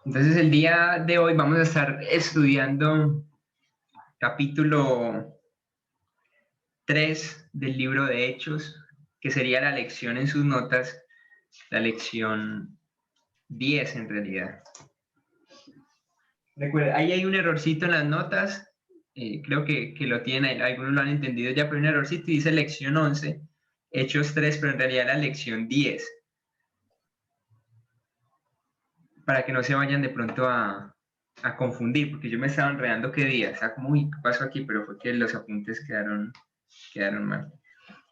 Entonces el día de hoy vamos a estar estudiando capítulo 3 del libro de Hechos, que sería la lección en sus notas, la lección 10 en realidad. Recuerda, ahí hay un errorcito en las notas, creo que lo tienen, algunos lo han entendido ya, pero un errorcito y dice lección 11, Hechos 3, pero en realidad la lección 10, para que no se vayan de pronto a confundir, porque yo me estaba enredando qué día, estaba como, uy, ¿qué pasó aquí? Pero fue que los apuntes quedaron mal.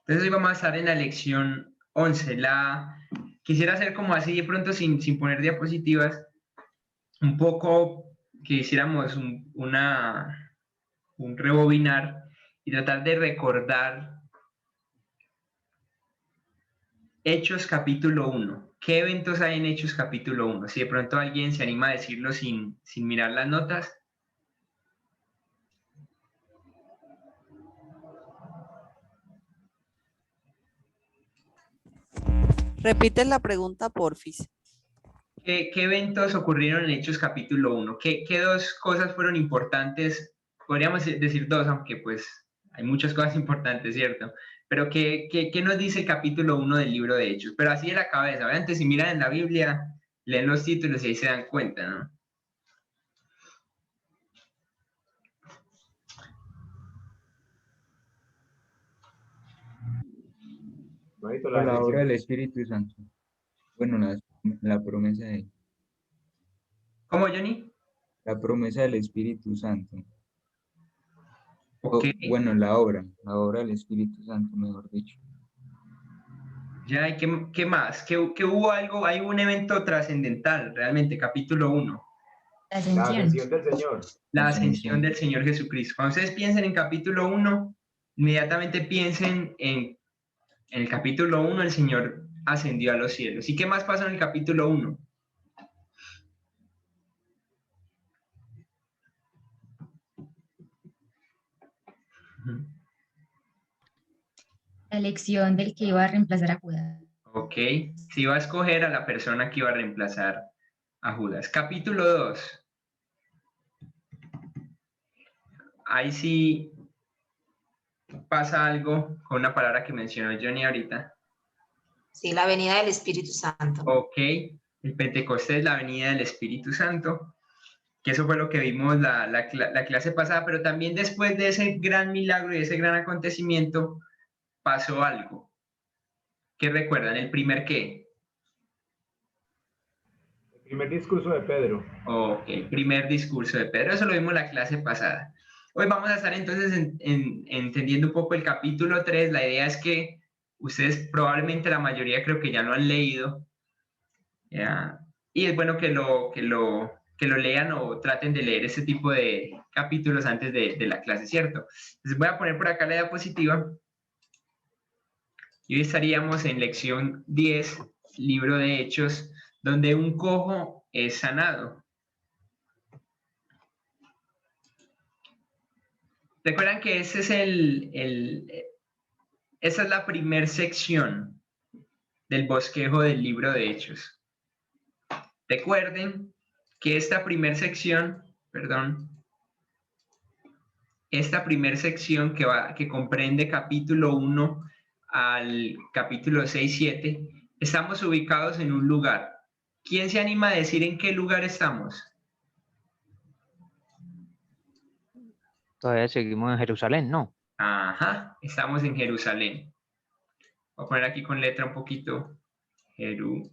Entonces hoy vamos a estar en la lección 11, quisiera hacer como así de pronto sin poner diapositivas, un poco que hiciéramos un rebobinar y tratar de recordar Hechos capítulo 1. ¿Qué eventos hay en Hechos capítulo 1? Si de pronto alguien se anima a decirlo sin mirar las notas. Repite la pregunta, porfis. ¿Qué eventos ocurrieron en Hechos capítulo 1? ¿Qué dos cosas fueron importantes? Podríamos decir dos, aunque pues hay muchas cosas importantes, ¿cierto? Pero ¿qué nos dice el capítulo 1 del libro de Hechos? Pero así de la cabeza, obviamente si miran en la Biblia, leen los títulos y ahí se dan cuenta, ¿no? La obra del Espíritu Santo. Bueno, la promesa ¿Cómo, Johnny? la promesa del Espíritu Santo. Ok. Bueno, la obra del Espíritu Santo, mejor dicho. Ya, ¿y qué más? ¿Qué hubo algo? Hay un evento trascendental, realmente, capítulo 1. La ascensión del Señor. La ascensión del Señor Jesucristo. Cuando ustedes piensen en capítulo 1, inmediatamente piensen en el capítulo 1, el Señor ascendió a los cielos. ¿Y qué más pasó en el capítulo 1? la elección del que iba a reemplazar a Judas. Ok, se iba a escoger a la persona que iba a reemplazar a Judas. Capítulo 2. Ahí sí pasa algo con una palabra que mencionó Johnny ahorita. Sí, la venida del Espíritu Santo. Ok, el Pentecostés, la venida del Espíritu Santo, que eso fue lo que vimos la clase pasada, pero también después de ese gran milagro y ese gran acontecimiento, pasó algo. ¿Qué recuerdan? ¿El primer qué? El primer discurso de Pedro. Ok, primer discurso de Pedro, eso lo vimos en la clase pasada. Hoy vamos a estar entonces entendiendo un poco el capítulo 3. La idea es que ustedes probablemente la mayoría creo que ya lo han leído. ¿Ya? Y es bueno que lo lean o traten de leer ese tipo de capítulos antes de la clase, ¿cierto? Entonces voy a poner por acá la diapositiva. Y hoy estaríamos en lección 10, libro de Hechos, donde un cojo es sanado. Recuerdan que ese es esa es la primera sección del bosquejo del libro de Hechos. Recuerden que esta primera sección que comprende capítulo 1 al capítulo 6, 7, estamos ubicados en un lugar. ¿Quién se anima a decir en qué lugar estamos? Todavía seguimos en Jerusalén, ¿no? Ajá, estamos en Jerusalén. Voy a poner aquí con letra un poquito. Jerusalén.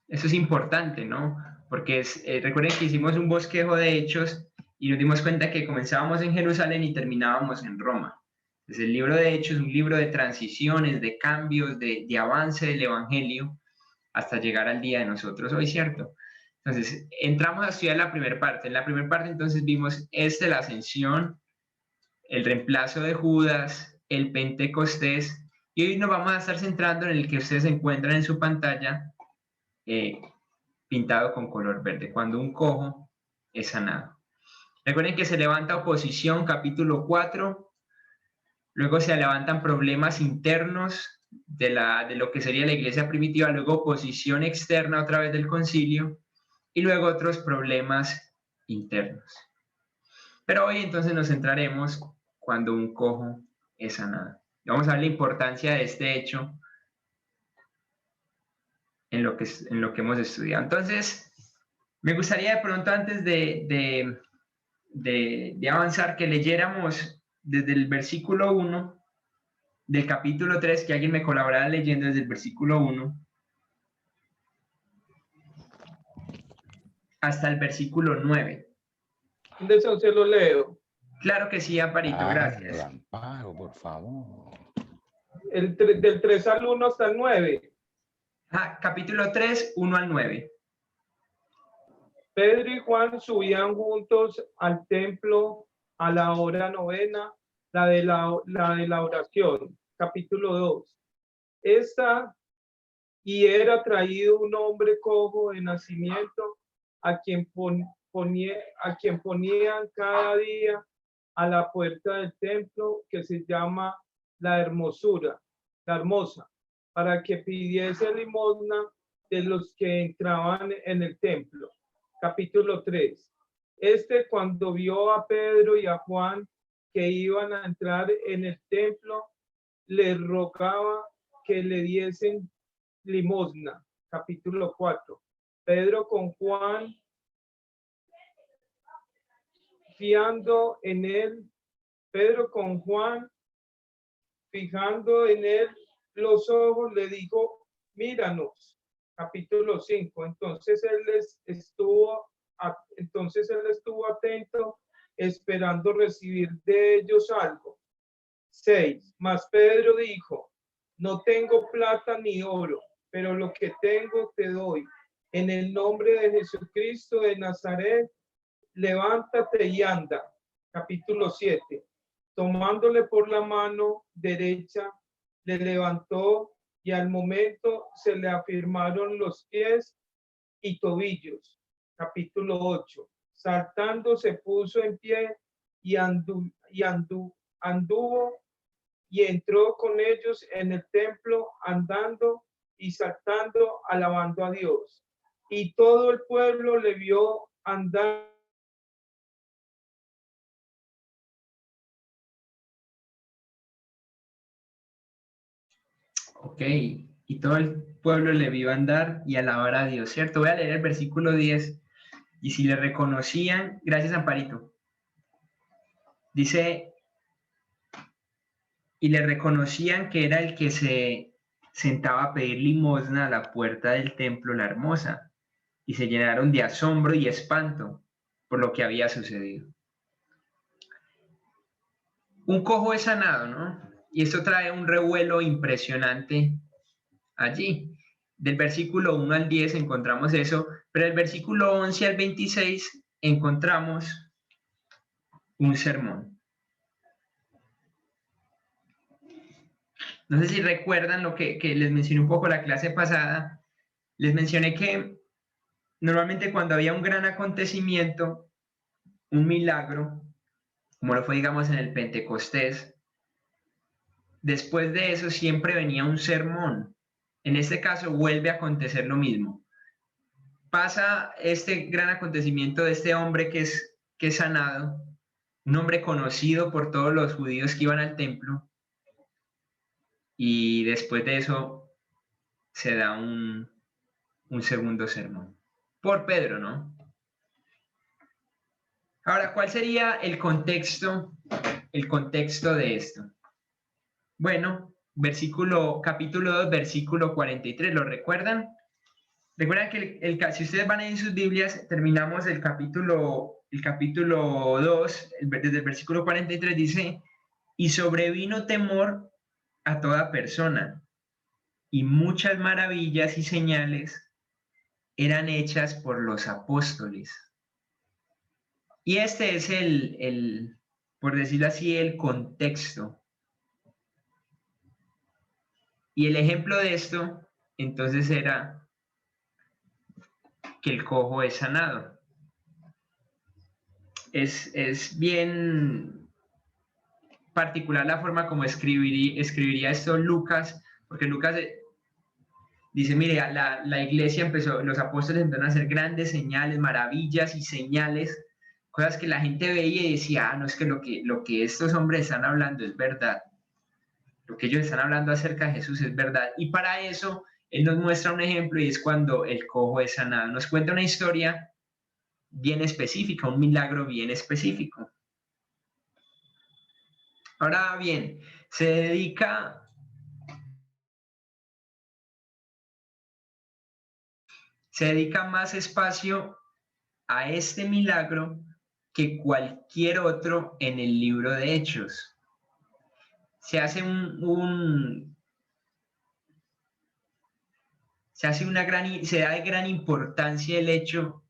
Eso es importante, ¿no? Porque recuerden que hicimos un bosquejo de Hechos y nos dimos cuenta que comenzábamos en Jerusalén y terminábamos en Roma. Entonces el libro de Hechos es un libro de transiciones, de cambios, de avance del Evangelio hasta llegar al día de nosotros hoy, ¿cierto? Entonces entramos a estudiar la primera parte. En la primera parte entonces vimos la ascensión, el reemplazo de Judas, el Pentecostés, y hoy nos vamos a estar centrando en el que ustedes encuentran en su pantalla, pintado con color verde, cuando un cojo es sanado. Recuerden que se levanta oposición, capítulo 4, luego se levantan problemas internos, de lo que sería la iglesia primitiva, luego oposición externa otra vez del concilio y luego otros problemas internos. Pero hoy entonces nos centraremos cuando un cojo es sanado. Vamos a ver la importancia de este hecho en lo que hemos estudiado. Entonces, me gustaría de pronto antes de avanzar que leyéramos desde el versículo 1 del capítulo 3, que alguien me colaborara leyendo desde el versículo 1 hasta el versículo 9. Entonces se lo leo. Claro que sí, Amparito, gracias. Amparo, por favor. Del 3 al 1 hasta el 9. Capítulo 3, 1 al 9. Pedro y Juan subían juntos al templo a la hora novena, la de la oración. Capítulo 2. Y era traído un hombre cojo de nacimiento, a quien ponían cada día a la puerta del templo, que se llama la Hermosa, para que pidiese limosna de los que entraban en el templo. Capítulo 3. Cuando vio a Pedro y a Juan que iban a entrar en el templo, les rogaba que le diesen limosna. Capítulo 4. Pedro con Juan, fijando en él los ojos, le dijo: míranos. Capítulo 5. Entonces él estuvo atento, esperando recibir de ellos algo. 6. Mas Pedro dijo: no tengo plata ni oro, pero lo que tengo te doy. En el nombre de Jesucristo de Nazaret, levántate y anda. Capítulo 7. Tomándole por la mano derecha, le levantó, y al momento se le afirmaron los pies y tobillos. Capítulo 8. Saltando se puso en pie y anduvo y entró con ellos en el templo, andando y saltando, alabando a Dios. Y todo el pueblo le vio andar. Ok, y todo el pueblo le vio andar y alabar a Dios, ¿cierto? Voy a leer el versículo 10. Y si le reconocían, gracias Amparito, dice, y le reconocían que era el que se sentaba a pedir limosna a la puerta del templo, la Hermosa, y se llenaron de asombro y espanto por lo que había sucedido. Un cojo es sanado, ¿no? Y esto trae un revuelo impresionante allí. Del versículo 1 al 10 encontramos eso, pero del versículo 11 al 26 encontramos un sermón. No sé si recuerdan lo que les mencioné un poco la clase pasada. Les mencioné que normalmente cuando había un gran acontecimiento, un milagro, como lo fue, digamos, en el Pentecostés, después de eso siempre venía un sermón. En este caso vuelve a acontecer lo mismo. Pasa este gran acontecimiento de este hombre que es sanado, un hombre conocido por todos los judíos que iban al templo, y después de eso se da un segundo sermón. Por Pedro, ¿no? Ahora, ¿cuál sería el contexto de esto? Bueno, capítulo 2, versículo 43, ¿lo recuerdan? Recuerdan que si ustedes van en sus Biblias, terminamos el capítulo 2, desde el versículo 43 dice, y sobrevino temor a toda persona, y muchas maravillas y señales eran hechas por los apóstoles. Y este es por decirlo así, el contexto. Y el ejemplo de esto, entonces, era que el cojo es sanado. Es bien particular la forma como escribiría esto Lucas, Porque Lucas dice, mire, la iglesia empezó, los apóstoles empezaron a hacer grandes señales, maravillas y señales, cosas que la gente veía y decía, no, es que lo que estos hombres están hablando es verdad. Lo que ellos están hablando acerca de Jesús es verdad. Y para eso, Él nos muestra un ejemplo y es cuando el cojo es sanado. Nos cuenta una historia bien específica, un milagro bien específico. Ahora bien, se dedica más espacio a este milagro que cualquier otro en el libro de Hechos. Se hace se da de gran importancia el hecho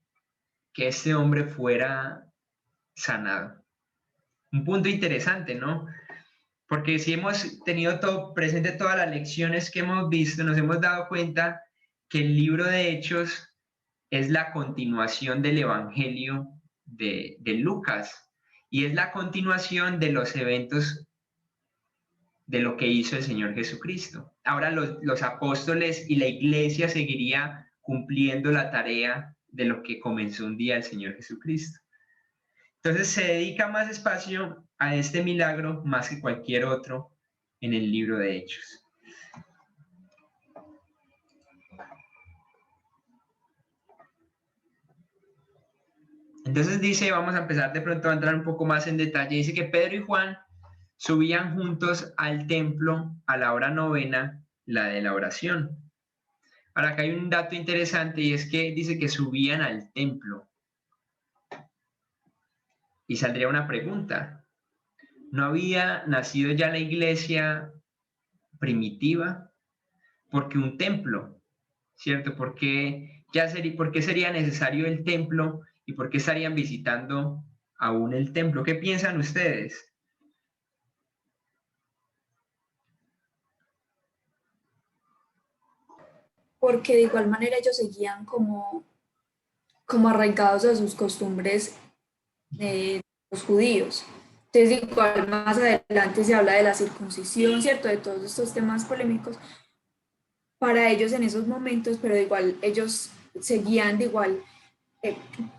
que este hombre fuera sanado. Un punto interesante, ¿no? Porque si hemos tenido presente todas las lecciones que hemos visto, nos hemos dado cuenta que el libro de Hechos es la continuación del Evangelio de Lucas y es la continuación de los eventos de lo que hizo el Señor Jesucristo. Ahora los apóstoles y la iglesia seguiría cumpliendo la tarea de lo que comenzó un día el Señor Jesucristo. Entonces se dedica más espacio a este milagro más que cualquier otro en el libro de Hechos. Entonces dice, vamos a empezar de pronto a entrar un poco más en detalle, dice que Pedro y Juan subían juntos al templo a la hora novena, la de la oración. Ahora acá hay un dato interesante y es que dice que subían al templo. Y saldría una pregunta, ¿no había nacido ya la iglesia primitiva? ¿Por qué un templo? ¿Cierto? ¿Por qué sería necesario el templo y por qué estarían visitando aún el templo? ¿Qué piensan ustedes? Porque de igual manera ellos seguían como arraigados a sus costumbres de los judíos. Entonces, igual más adelante se habla de la circuncisión, ¿cierto? De todos estos temas polémicos para ellos en esos momentos, pero de igual ellos seguían de igual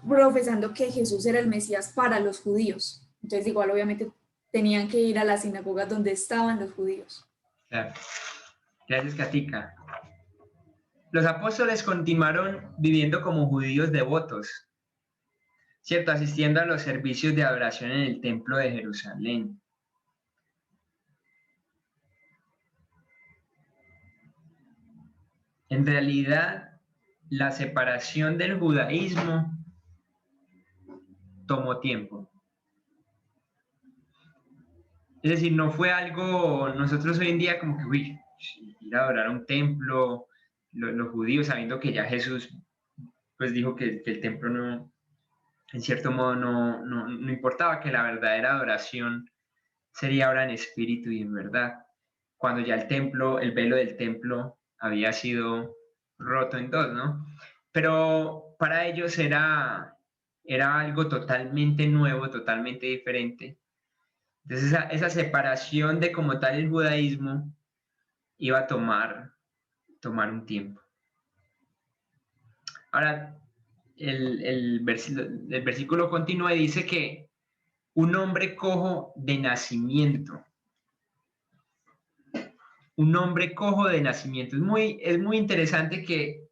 profesando que Jesús era el Mesías para los judíos. Entonces, igual obviamente tenían que ir a las sinagogas donde estaban los judíos. Claro. Gracias, Katica. Los apóstoles continuaron viviendo como judíos devotos, ¿cierto? Asistiendo a los servicios de adoración en el templo de Jerusalén. En realidad, la separación del judaísmo tomó tiempo. Es decir, no fue algo, nosotros hoy en día como que, ir a adorar a un templo, los judíos sabiendo que ya Jesús pues dijo que el templo no, en cierto modo no importaba, que la verdadera adoración sería ahora en espíritu y en verdad, cuando ya el velo del templo había sido roto en dos, ¿no? Pero para ellos era algo totalmente nuevo, totalmente diferente. Entonces esa separación de como tal el judaísmo iba a tomar un tiempo. Ahora, el versículo continúa y dice que un hombre cojo de nacimiento. Un hombre cojo de nacimiento. Es muy interesante que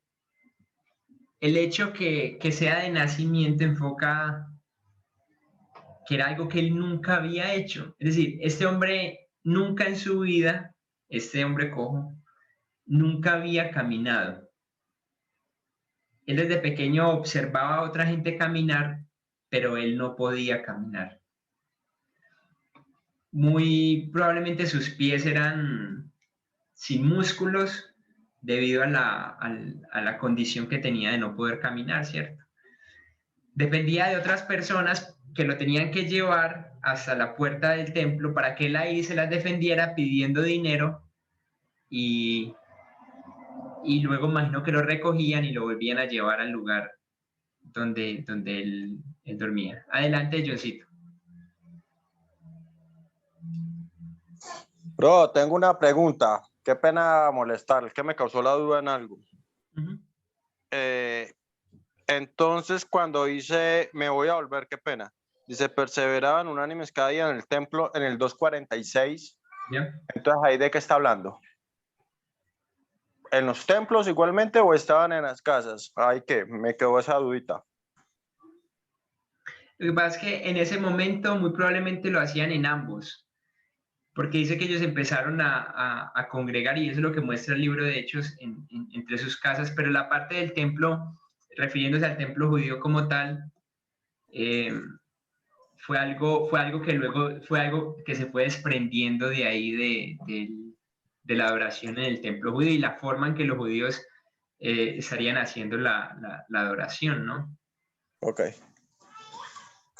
el hecho que sea de nacimiento enfoca que era algo que él nunca había hecho. Es decir, este hombre nunca en su vida, este hombre cojo, nunca había caminado. Él desde pequeño observaba a otra gente caminar, pero él no podía caminar. Muy probablemente sus pies eran sin músculos debido a la condición que tenía de no poder caminar, ¿cierto? Dependía de otras personas que lo tenían que llevar hasta la puerta del templo para que él ahí se las defendiera pidiendo dinero y luego imagino que lo recogían y lo volvían a llevar al lugar donde él dormía. Adelante, Johncito. Bro, tengo una pregunta. qué pena molestar, es que me causó la duda en algo. Ujú. Entonces, cuando dice, me voy a volver, qué pena, dice, perseveraban unánimes cada día en el templo, en el 2:46. ¿Ya? Entonces, ¿ahí de qué está hablando? ¿En los templos igualmente o estaban en las casas? Ay, que me quedó esa dudita. Lo que pasa es que en ese momento muy probablemente lo hacían en ambos, porque dice que ellos empezaron a congregar y eso es lo que muestra el libro de Hechos entre sus casas, pero la parte del templo, refiriéndose al templo judío como tal, fue algo que luego fue algo que se fue desprendiendo de ahí de la adoración en el templo judío y la forma en que los judíos estarían haciendo la adoración, ¿no? Ok.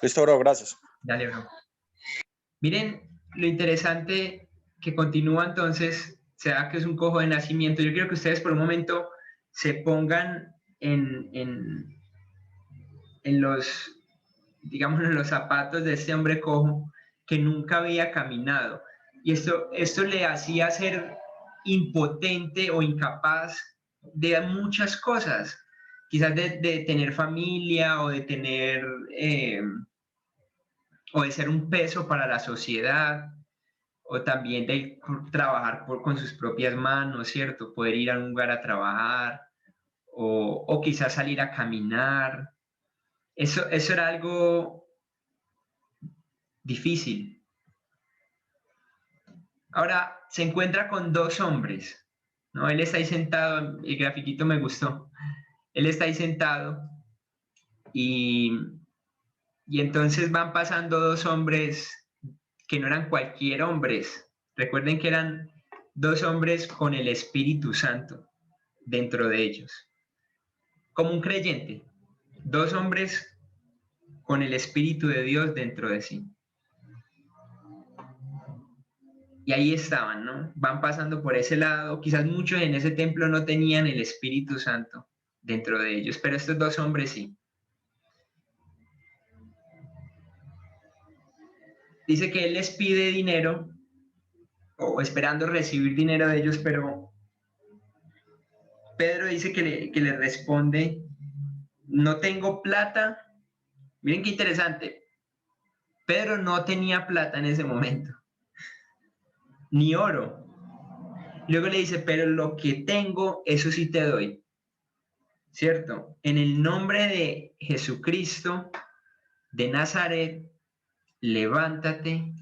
Listo, bro, gracias. Dale, bro. Miren lo interesante que continúa entonces, se da que es un cojo de nacimiento. Yo quiero que ustedes por un momento se pongan en los, digamos, en los zapatos de este hombre cojo que nunca había caminado. Y esto le hacía ser impotente o incapaz de muchas cosas. Quizás de tener familia o de tener... o de ser un peso para la sociedad, o también de trabajar con sus propias manos, ¿cierto? Poder ir a un lugar a trabajar, o quizás salir a caminar. Eso era algo difícil. Ahora se encuentra con dos hombres, ¿no? Él está ahí sentado, el grafiquito me gustó. Él está ahí sentado y entonces van pasando dos hombres que no eran cualquier hombres. Recuerden que eran dos hombres con el Espíritu Santo dentro de ellos. Como un creyente, dos hombres con el Espíritu de Dios dentro de sí. Y ahí estaban, ¿no? Van pasando por ese lado. Quizás muchos en ese templo no tenían el Espíritu Santo dentro de ellos, pero estos dos hombres sí. Dice que él les pide dinero o esperando recibir dinero de ellos, pero Pedro dice que le responde, no tengo plata. Miren qué interesante. Pedro no tenía plata en ese momento, ni oro. Luego le dice, pero lo que tengo, eso sí te doy. ¿Cierto? En el nombre de Jesucristo de Nazaret, levántate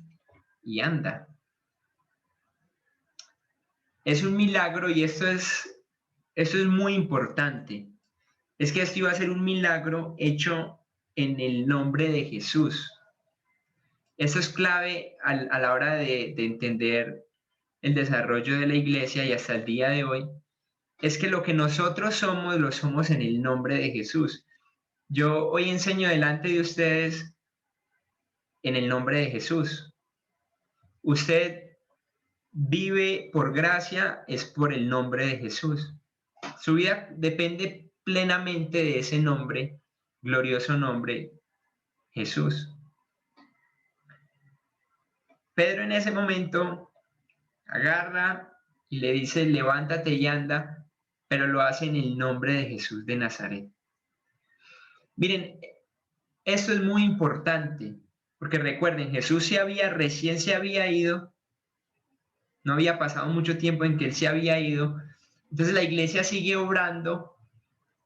y anda. Es un milagro y esto es muy importante. Es que esto iba a ser un milagro hecho en el nombre de Jesús. Eso es clave a la hora de entender el desarrollo de la iglesia y hasta el día de hoy. Es que lo que nosotros somos, lo somos en el nombre de Jesús. Yo hoy enseño delante de ustedes en el nombre de Jesús. Usted vive por gracia, es por el nombre de Jesús. Su vida depende plenamente de ese nombre, glorioso nombre, Jesús. Pedro en ese momento agarra y le dice, levántate y anda, pero lo hace en el nombre de Jesús de Nazaret. Miren, esto es muy importante, porque recuerden, Jesús recién se había ido, no había pasado mucho tiempo en que él se había ido, entonces la iglesia sigue obrando,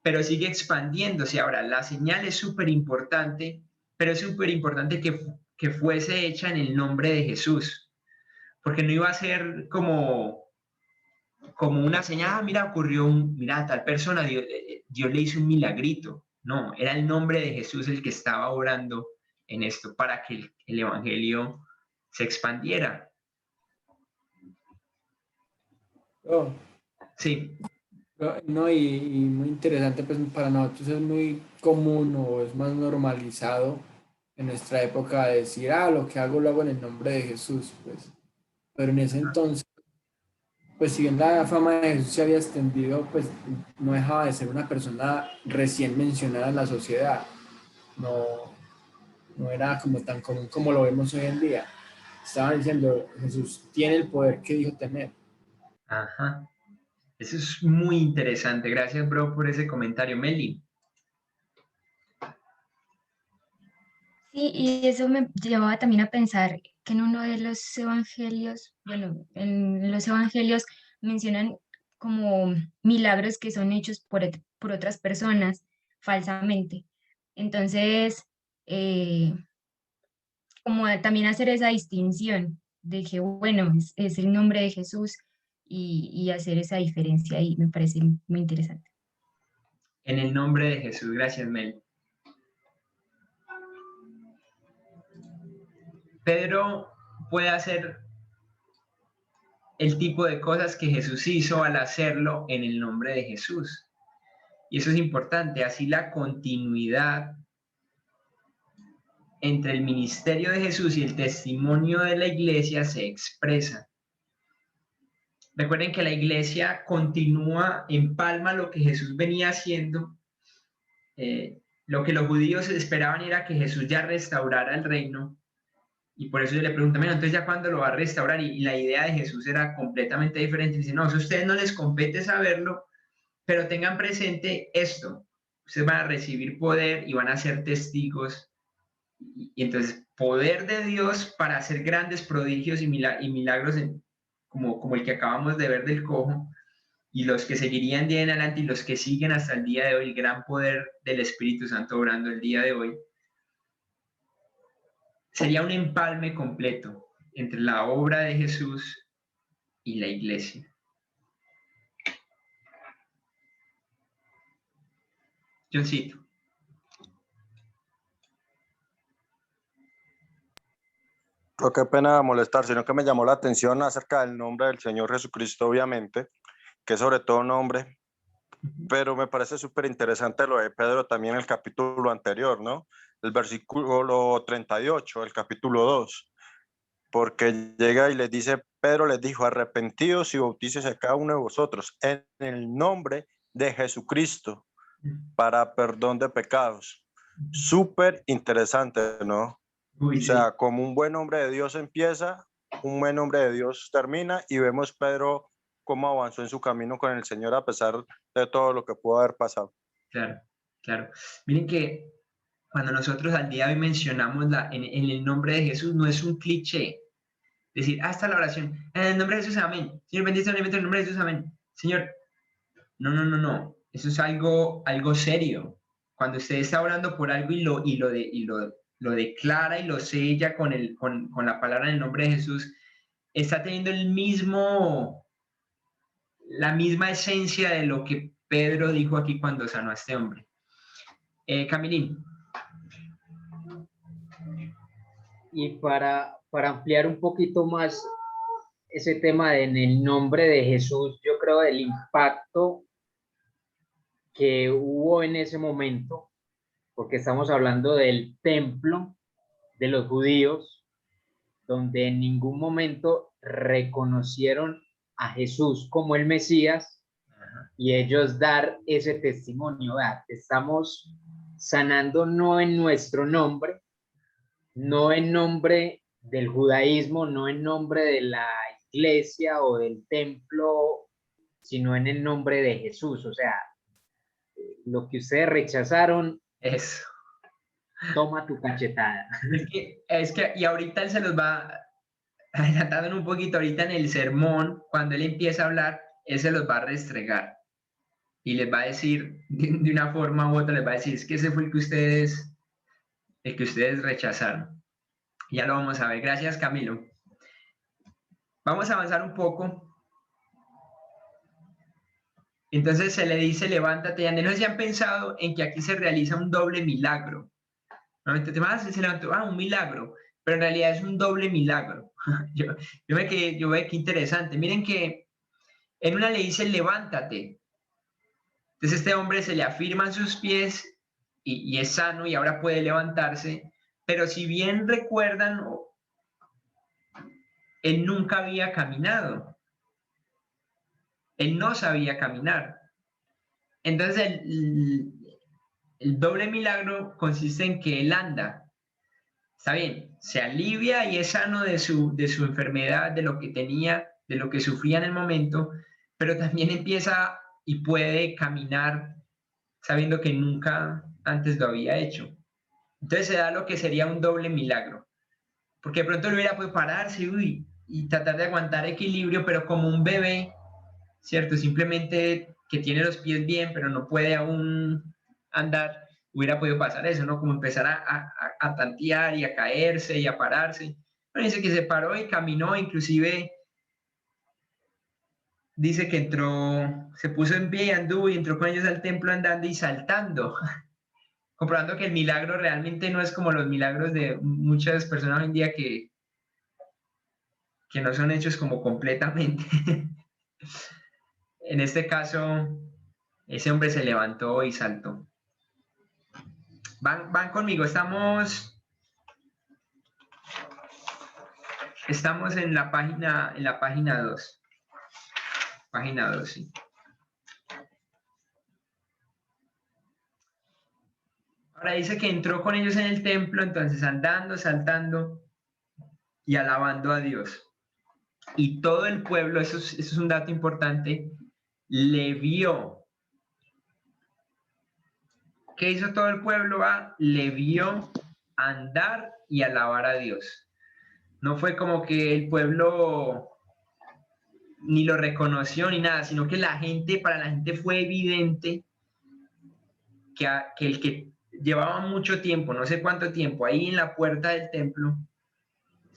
pero sigue expandiéndose. Ahora, la señal es súper importante, pero es súper importante que fuese hecha en el nombre de Jesús, porque no iba a ser como una señal, mira, mira, tal persona, Dios le hizo un milagrito. No, era el nombre de Jesús el que estaba orando en esto para que el evangelio se expandiera. Oh, Sí. no, y muy interesante, pues para nosotros es muy común o es más normalizado en nuestra época decir, lo que hago lo hago en el nombre de Jesús, pues. Pero en ese entonces, pues si bien la fama de Jesús se había extendido, pues no dejaba de ser una persona recién mencionada en la sociedad. No era como tan común como lo vemos hoy en día. Estaban diciendo, Jesús tiene el poder que dijo tener. Ajá. Eso es muy interesante. Gracias, bro, por ese comentario. Meli. Sí, y eso me llevaba también a pensar que en uno de los evangelios, bueno, en los evangelios mencionan como milagros que son hechos por otras personas falsamente. Entonces, eh, como también hacer esa distinción de que, bueno, es el nombre de Jesús y hacer esa diferencia ahí me parece muy interesante. En el nombre de Jesús. Gracias, Meli. Pedro puede hacer el tipo de cosas que Jesús hizo al hacerlo en el nombre de Jesús. Y eso es importante. Así la continuidad entre el ministerio de Jesús y el testimonio de la iglesia se expresa. Recuerden que la iglesia continúa, empalma lo que Jesús venía haciendo. Lo que los judíos esperaban era que Jesús ya restaurara el reino. Y por eso yo le pregunto, bueno, entonces ya cuándo lo va a restaurar, y la idea de Jesús era completamente diferente. Dice, no, si a ustedes no les compete saberlo, pero tengan presente esto, ustedes van a recibir poder y van a ser testigos, y entonces poder de Dios para hacer grandes prodigios y milagros como el que acabamos de ver del cojo, y los que seguirían de en adelante y los que siguen hasta el día de hoy, el gran poder del Espíritu Santo obrando el día de hoy. Sería un empalme completo entre la obra de Jesús y la iglesia. Johncito. No, qué pena molestar, sino que me llamó la atención acerca del nombre del Señor Jesucristo, obviamente, que es sobre todo nombre, pero me parece súper interesante lo de Pedro también en el capítulo anterior, ¿no? El versículo 38, el capítulo 2, porque llega y les dice, Pedro les dijo, arrepentidos y bautícese a cada uno de vosotros en el nombre de Jesucristo para perdón de pecados. Súper interesante, ¿no? Uy, o sea, como un buen hombre de Dios empieza, un buen hombre de Dios termina, y vemos Pedro cómo avanzó en su camino con el Señor a pesar de todo lo que pudo haber pasado. Claro, claro. Miren que cuando nosotros al día de hoy mencionamos en el nombre de Jesús, no es un cliché. Decir, hasta la oración, en el nombre de Jesús, amén. Señor, bendito el alimento en el nombre de Jesús, amén. Señor, no. Eso es algo serio. Cuando usted está orando por algo y lo declara y lo sella con la palabra en el nombre de Jesús, está teniendo la misma esencia de lo que Pedro dijo aquí cuando sanó a este hombre. Camilín. Y para ampliar un poquito más ese tema en el nombre de Jesús, yo creo del impacto que hubo en ese momento, porque estamos hablando del templo de los judíos, donde en ningún momento reconocieron a Jesús como el Mesías, y ellos dar ese testimonio, estamos sanando no en nuestro nombre, no en nombre del judaísmo, no en nombre de la iglesia o del templo, sino en el nombre de Jesús. O sea, lo que ustedes rechazaron, eso. Toma tu cachetada. Es que, y ahorita él se los va adelantando un poquito, ahorita en el sermón, cuando él empieza a hablar, él se los va a restregar y les va a decir, de una forma u otra, les va a decir, es que ese fue el que ustedes rechazaron. Ya lo vamos a ver. Gracias, Camilo. Vamos a avanzar un poco. Entonces se le dice, levántate y ande. No sé si han pensado en que aquí se realiza un doble milagro. Normalmente se levantó, un milagro, pero en realidad es un doble milagro. yo veo que interesante. Miren que en una le dice, levántate. Entonces este hombre se le afirman sus pies y es sano y ahora puede levantarse. Pero si bien recuerdan, él nunca había caminado. Él no sabía caminar. Entonces el doble milagro consiste en que él anda. Está bien, se alivia y es sano de su enfermedad, de lo que tenía, de lo que sufría en el momento, pero también empieza y puede caminar sabiendo que nunca antes lo había hecho. Entonces se da lo que sería un doble milagro, porque de pronto él hubiera podido pararse y tratar de aguantar equilibrio, pero como un bebé, ¿cierto? Simplemente que tiene los pies bien, pero no puede aún andar, hubiera podido pasar eso, ¿no? Como empezar a tantear y a caerse y a pararse. Bueno, dice que se paró y caminó, inclusive dice que entró, se puso en pie y anduvo y entró con ellos al templo andando y saltando, comprobando que el milagro realmente no es como los milagros de muchas personas hoy en día que no son hechos como completamente. En este caso, ese hombre se levantó y saltó. Van conmigo, estamos en la página 2. Página 2, sí. Ahora dice que entró con ellos en el templo, entonces andando, saltando y alabando a Dios. Y todo el pueblo, eso es un dato importante, le vio. ¿Qué hizo todo el pueblo? Le vio andar y alabar a Dios. No fue como que el pueblo ni lo reconoció ni nada, sino que para la gente fue evidente que el que llevaba mucho tiempo, no sé cuánto tiempo, ahí en la puerta del templo,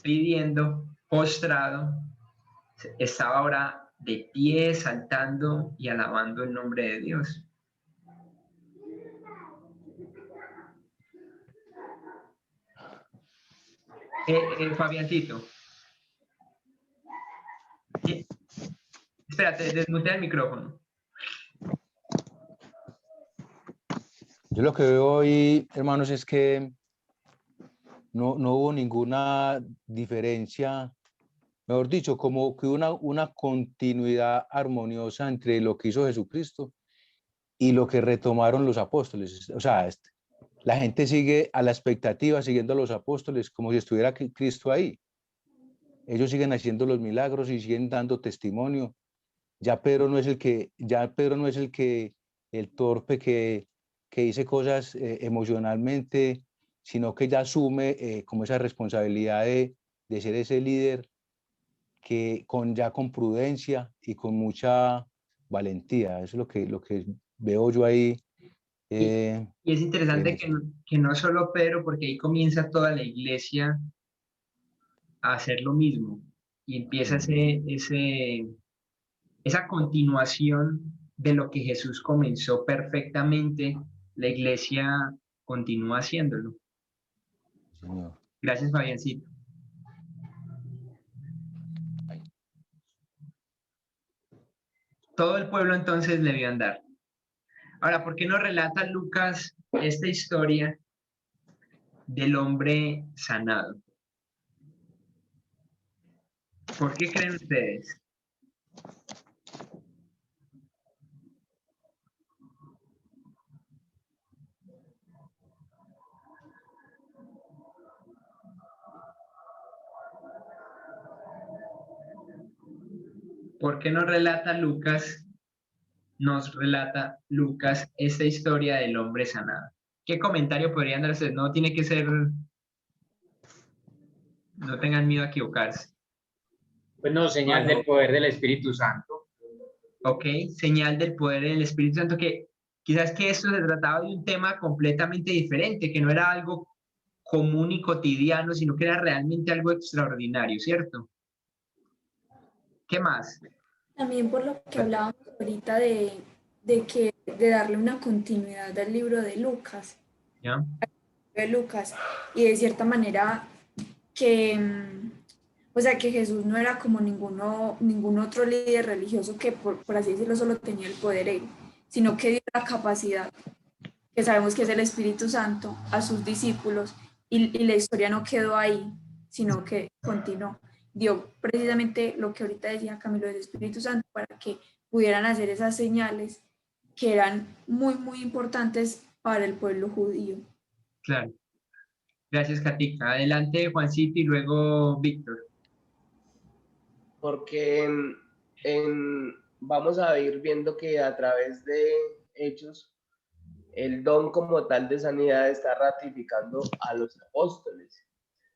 pidiendo, postrado, estaba ahora de pie, saltando y alabando el nombre de Dios. Fabiancito. Espérate, desmutea el micrófono. Yo lo que veo hoy, hermanos, es que no hubo ninguna diferencia, mejor dicho, como que una continuidad armoniosa entre lo que hizo Jesucristo y lo que retomaron los apóstoles. O sea, la gente sigue a la expectativa, siguiendo a los apóstoles, como si estuviera Cristo ahí. Ellos siguen haciendo los milagros y siguen dando testimonio. Ya Pedro no es el torpe que dice cosas emocionalmente, sino que ya asume como esa responsabilidad de ser ese líder que con prudencia y con mucha valentía. Eso es lo que veo yo ahí. Y es interesante que no solo Pedro, porque ahí comienza toda la iglesia a hacer lo mismo y empieza esa continuación de lo que Jesús comenzó perfectamente, la iglesia continúa haciéndolo. Señor. Gracias, Fabiancito. Todo el pueblo entonces le vio andar. Ahora, ¿por qué no relata Lucas esta historia del hombre sanado? ¿Por qué creen ustedes? ¿Por qué nos relata Lucas esta historia del hombre sanado? ¿Qué comentario podrían dar ustedes? No tiene que ser, no tengan miedo a equivocarse. Pues no, señal del poder del Espíritu Santo. Ok, señal del poder del Espíritu Santo, que quizás que esto se trataba de un tema completamente diferente, que no era algo común y cotidiano, sino que era realmente algo extraordinario, ¿cierto? ¿Qué más? También por lo que hablábamos ahorita de darle una continuidad al libro de Lucas. ¿Ya? De Lucas, y de cierta manera que, o sea, que Jesús no era como ningún otro líder religioso que por así decirlo solo tenía el poder él, sino que dio la capacidad, que sabemos que es el Espíritu Santo, a sus discípulos, y la historia no quedó ahí, sino que continuó. Dio precisamente lo que ahorita decía Camilo del Espíritu Santo para que pudieran hacer esas señales que eran muy, muy importantes para el pueblo judío. Claro. Gracias, Katica. Adelante, Juancito, y luego Víctor. porque vamos a ir viendo que a través de Hechos, el don como tal de sanidad está ratificando a los apóstoles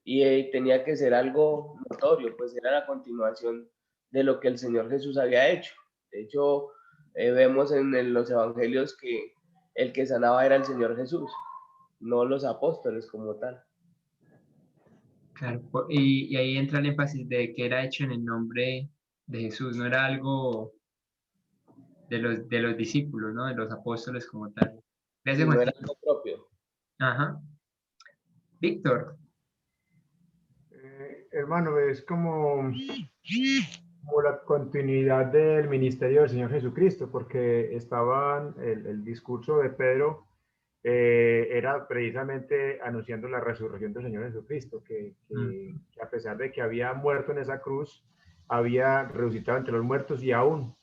y tenía que ser algo notorio, pues era la continuación de lo que el Señor Jesús había hecho. De hecho, vemos en los evangelios que el que sanaba era el Señor Jesús, no los apóstoles como tal. Claro, y ahí entra el énfasis de que era hecho en el nombre de Jesús, no era algo de los discípulos, ¿no? De los apóstoles como tal. Gracias, No era Juanito. algo propio. Ajá. Víctor. Hermano, es como la continuidad del ministerio del Señor Jesucristo, porque estaban, el discurso de Pedro era precisamente anunciando la resurrección del Señor Jesucristo, que a pesar de que había muerto en esa cruz, había resucitado entre los muertos y aún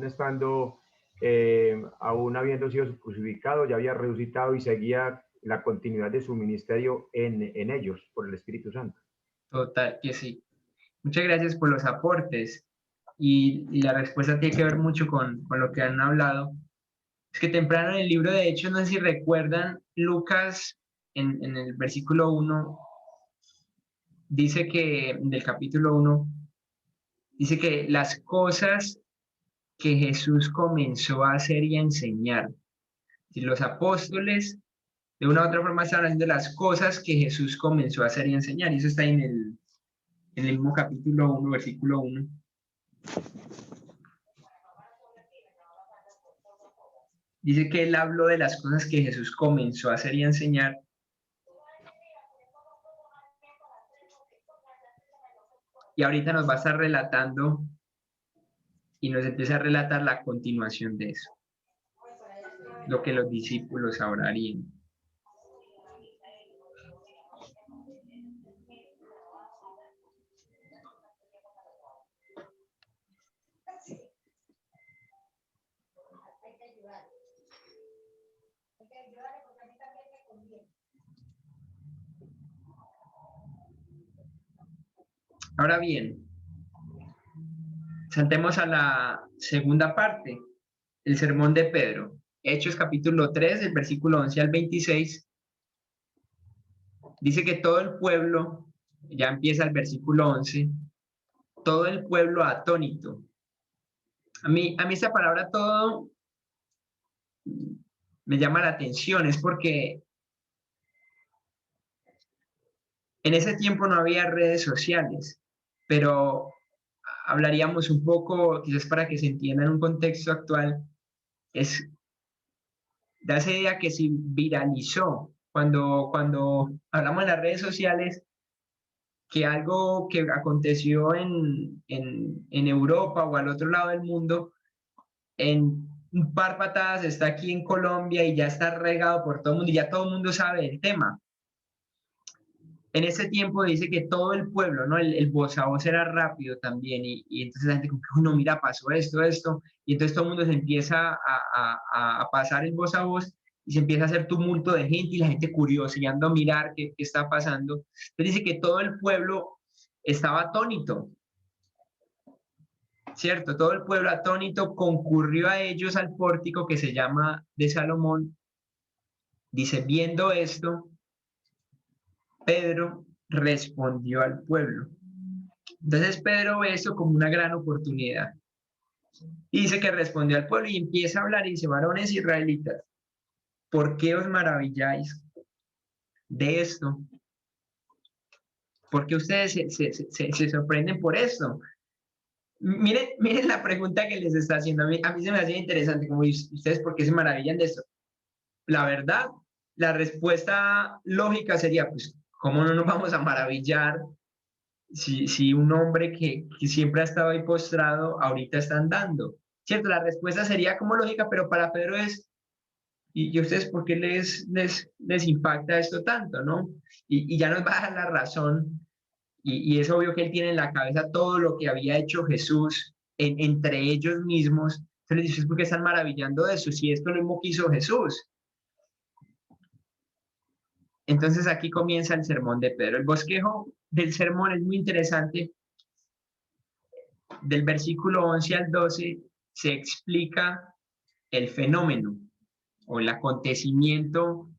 estando, aún habiendo sido crucificado, ya había resucitado y seguía la continuidad de su ministerio en ellos por el Espíritu Santo. Total, que sí. Muchas gracias por los aportes. Y la respuesta tiene que ver mucho con lo que han hablado. Es que temprano en el libro de Hechos, no sé si recuerdan, Lucas en el versículo 1, dice que, del capítulo 1, dice que las cosas que Jesús comenzó a hacer y a enseñar. Y los apóstoles, de una u otra forma, estaban haciendo las cosas que Jesús comenzó a hacer y a enseñar. Y eso está en el mismo capítulo 1, versículo 1. Dice que él habló de las cosas que Jesús comenzó a hacer y a enseñar. Y ahorita nos va a estar relatando y nos empieza a relatar la continuación de eso. Lo que los discípulos ahora harían. Ahora bien, saltemos a la segunda parte, el sermón de Pedro. Hechos capítulo 3, del versículo 11 al 26. Dice que todo el pueblo, ya empieza el versículo 11, todo el pueblo atónito. A mí esta palabra todo me llama la atención, es porque en ese tiempo no había redes sociales, pero hablaríamos un poco, quizás para que se entienda en un contexto actual, da esa idea que se viralizó cuando hablamos de las redes sociales, que algo que aconteció en Europa o al otro lado del mundo, en un par patadas está aquí en Colombia y ya está regado por todo el mundo y ya todo el mundo sabe del tema. En ese tiempo dice que todo el pueblo, ¿no? El voz a voz era rápido también y entonces la gente como que, no, mira, pasó esto, y entonces todo el mundo se empieza a pasar el voz a voz y se empieza a hacer tumulto de gente y la gente curiosa y anda a mirar qué está pasando. Entonces dice que todo el pueblo estaba atónito, ¿cierto? Todo el pueblo atónito concurrió a ellos al pórtico que se llama de Salomón. Dice, viendo esto, Pedro respondió al pueblo. Entonces Pedro ve eso como una gran oportunidad. Y dice que respondió al pueblo y empieza a hablar y dice, varones israelitas, ¿por qué os maravilláis de esto? ¿Por qué ustedes se sorprenden por esto? Miren la pregunta que les está haciendo. A mí se me hacía interesante, como ustedes, ¿por qué se maravillan de esto? La verdad, la respuesta lógica sería, pues, ¿cómo no nos vamos a maravillar si un hombre que siempre ha estado ahí postrado, ahorita está andando? ¿Cierto? La respuesta sería como lógica, pero para Pedro es, ¿y ustedes por qué les impacta esto tanto, no? Y ya nos va a dar la razón, y es obvio que él tiene en la cabeza todo lo que había hecho Jesús entre ellos mismos. Entonces les dice, ¿por qué están maravillando de eso? Si esto lo mismo que hizo Jesús. Entonces aquí comienza el sermón de Pedro. El bosquejo del sermón es muy interesante del versículo 11 al 12 se explica el fenómeno o el acontecimiento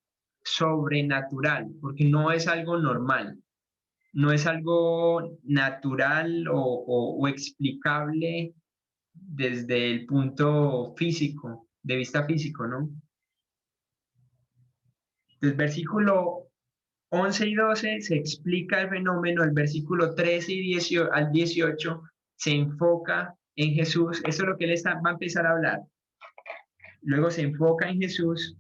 sobrenatural, porque no es algo normal, no es algo natural o explicable desde el punto físico, de vista físico, ¿no? Del versículo 11 y 12 se explica el fenómeno, el versículo 13 y 18 al 18 se enfoca en Jesús, eso es lo que él va a empezar a hablar. Luego se enfoca en Jesús.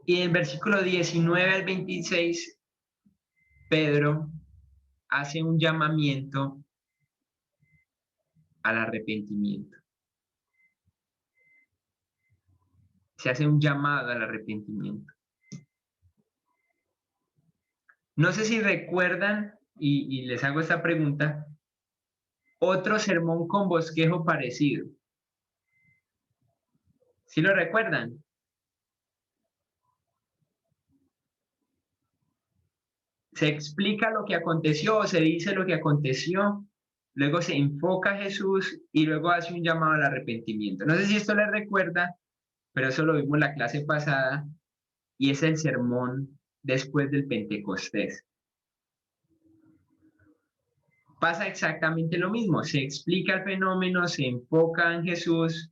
Y en versículo 19 al 26, Pedro hace un llamamiento al arrepentimiento. Se hace un llamado al arrepentimiento. No sé si recuerdan, y les hago esta pregunta, otro sermón con bosquejo parecido. ¿Sí lo recuerdan? Se explica lo que aconteció, se dice lo que aconteció, luego se enfoca a Jesús y luego hace un llamado al arrepentimiento. No sé si esto les recuerda, pero eso lo vimos en la clase pasada y es el sermón después del Pentecostés. Pasa exactamente lo mismo, se explica el fenómeno, se enfoca en Jesús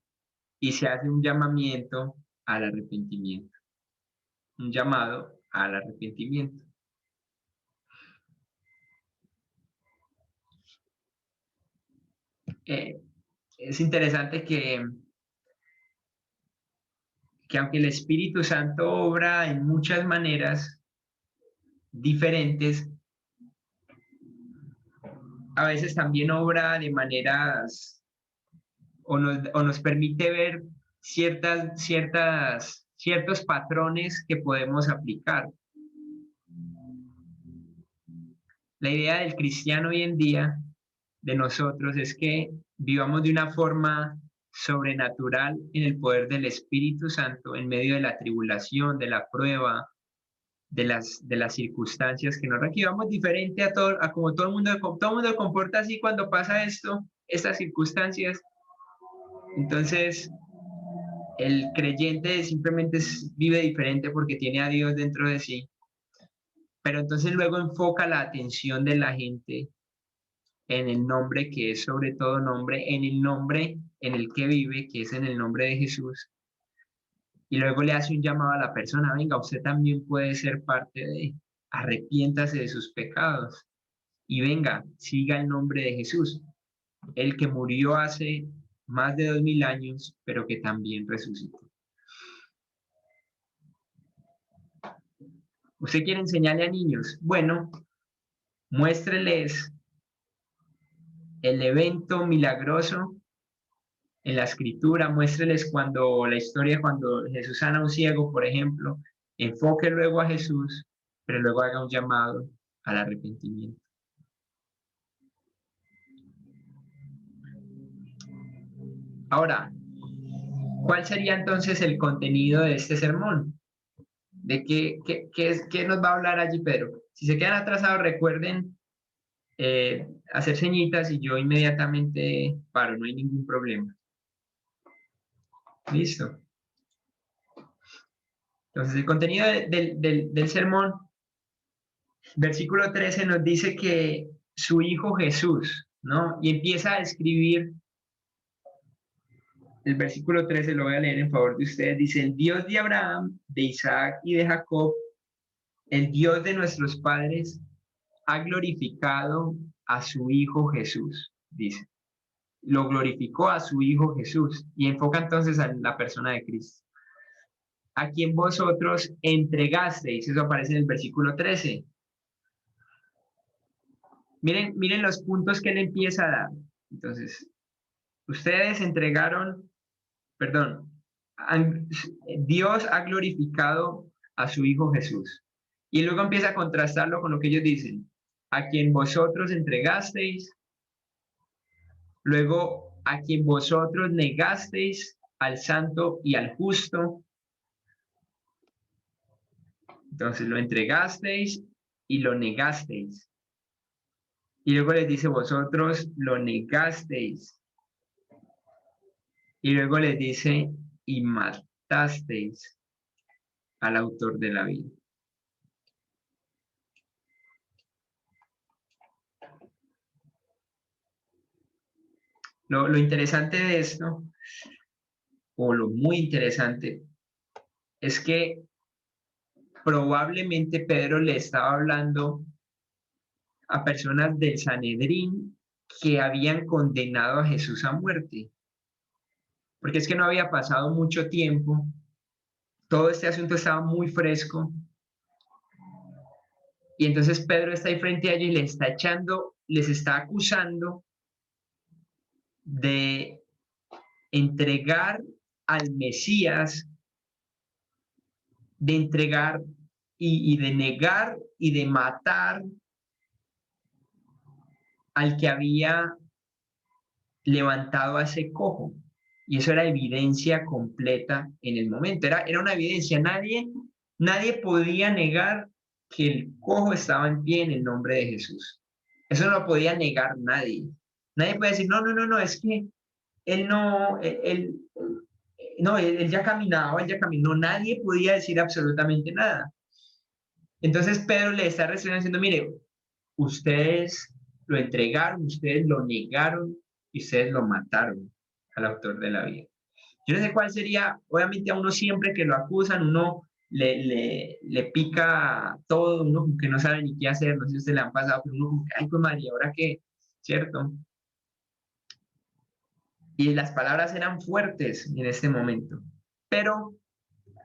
y se hace un llamamiento al arrepentimiento. Un llamado al arrepentimiento. Es interesante que aunque el Espíritu Santo obra en muchas maneras diferentes, a veces también obra de maneras o nos permite ver ciertos patrones que podemos aplicar. La idea del cristiano hoy en día, de nosotros, es que vivamos de una forma sobrenatural en el poder del Espíritu Santo en medio de la tribulación, de la prueba, de las circunstancias que nos vivamos diferente a como todo el mundo comporta así cuando pasa estas circunstancias. Entonces, el creyente simplemente vive diferente porque tiene a Dios dentro de sí. Pero entonces luego enfoca la atención de la gente en el nombre que es sobre todo nombre, en el nombre en el que vive, que es en el nombre de Jesús. Y luego le hace un llamado a la persona, venga, usted también puede ser parte arrepiéntase de sus pecados y venga, siga el nombre de Jesús, el que murió hace más de 2000 años, pero que también resucitó. ¿Usted quiere enseñarle a niños? Bueno, muéstreles el evento milagroso en la escritura, muéstreles la historia cuando Jesús sana a un ciego, por ejemplo, enfoque luego a Jesús, pero luego haga un llamado al arrepentimiento. Ahora, ¿cuál sería entonces el contenido de este sermón? ¿De qué nos va a hablar allí Pedro? Si se quedan atrasados, recuerden hacer señitas y yo inmediatamente paro, no hay ningún problema. Listo. Entonces, el contenido del sermón, versículo 13 nos dice que su hijo Jesús, ¿no? Y empieza a describir, el versículo 13 lo voy a leer en favor de ustedes, dice, el Dios de Abraham, de Isaac y de Jacob, el Dios de nuestros padres, ha glorificado a su hijo Jesús, dice. Lo glorificó a su hijo Jesús y enfoca entonces a la persona de Cristo. A quien vosotros entregasteis, eso aparece en el versículo 13. Miren los puntos que él empieza a dar. Entonces, ustedes entregaron, Dios ha glorificado a su hijo Jesús. Y luego empieza a contrastarlo con lo que ellos dicen. A quien vosotros entregasteis Luego, a quien vosotros negasteis, al santo y al justo. Entonces lo entregasteis y lo negasteis. Y luego les dice, vosotros lo negasteis. Y luego les dice, y matasteis al autor de la vida. Lo interesante de esto, o lo muy interesante, es que probablemente Pedro le estaba hablando a personas del Sanedrín que habían condenado a Jesús a muerte. Porque es que no había pasado mucho tiempo, todo este asunto estaba muy fresco, y entonces Pedro está ahí frente a ellos y les está les está acusando de entregar al Mesías, de entregar y de negar y de matar al que había levantado a ese cojo. Y eso era evidencia completa en el momento. Era una evidencia. Nadie podía negar que el cojo estaba en pie en el nombre de Jesús. Eso no lo podía negar nadie. Nadie puede decir, no, es que él no, él ya caminaba, él ya caminó. Nadie podía decir absolutamente nada. Entonces Pedro le está respondiendo diciendo, mire, ustedes lo entregaron, ustedes lo negaron y ustedes lo mataron al autor de la vida. Yo no sé cuál sería, obviamente a uno siempre que lo acusan, uno le pica todo, uno como que no sabe ni qué hacer, no sé si usted le han pasado, pero uno como que, ay, pues María, ¿ahora qué? ¿Cierto? Y las palabras eran fuertes en este momento. Pero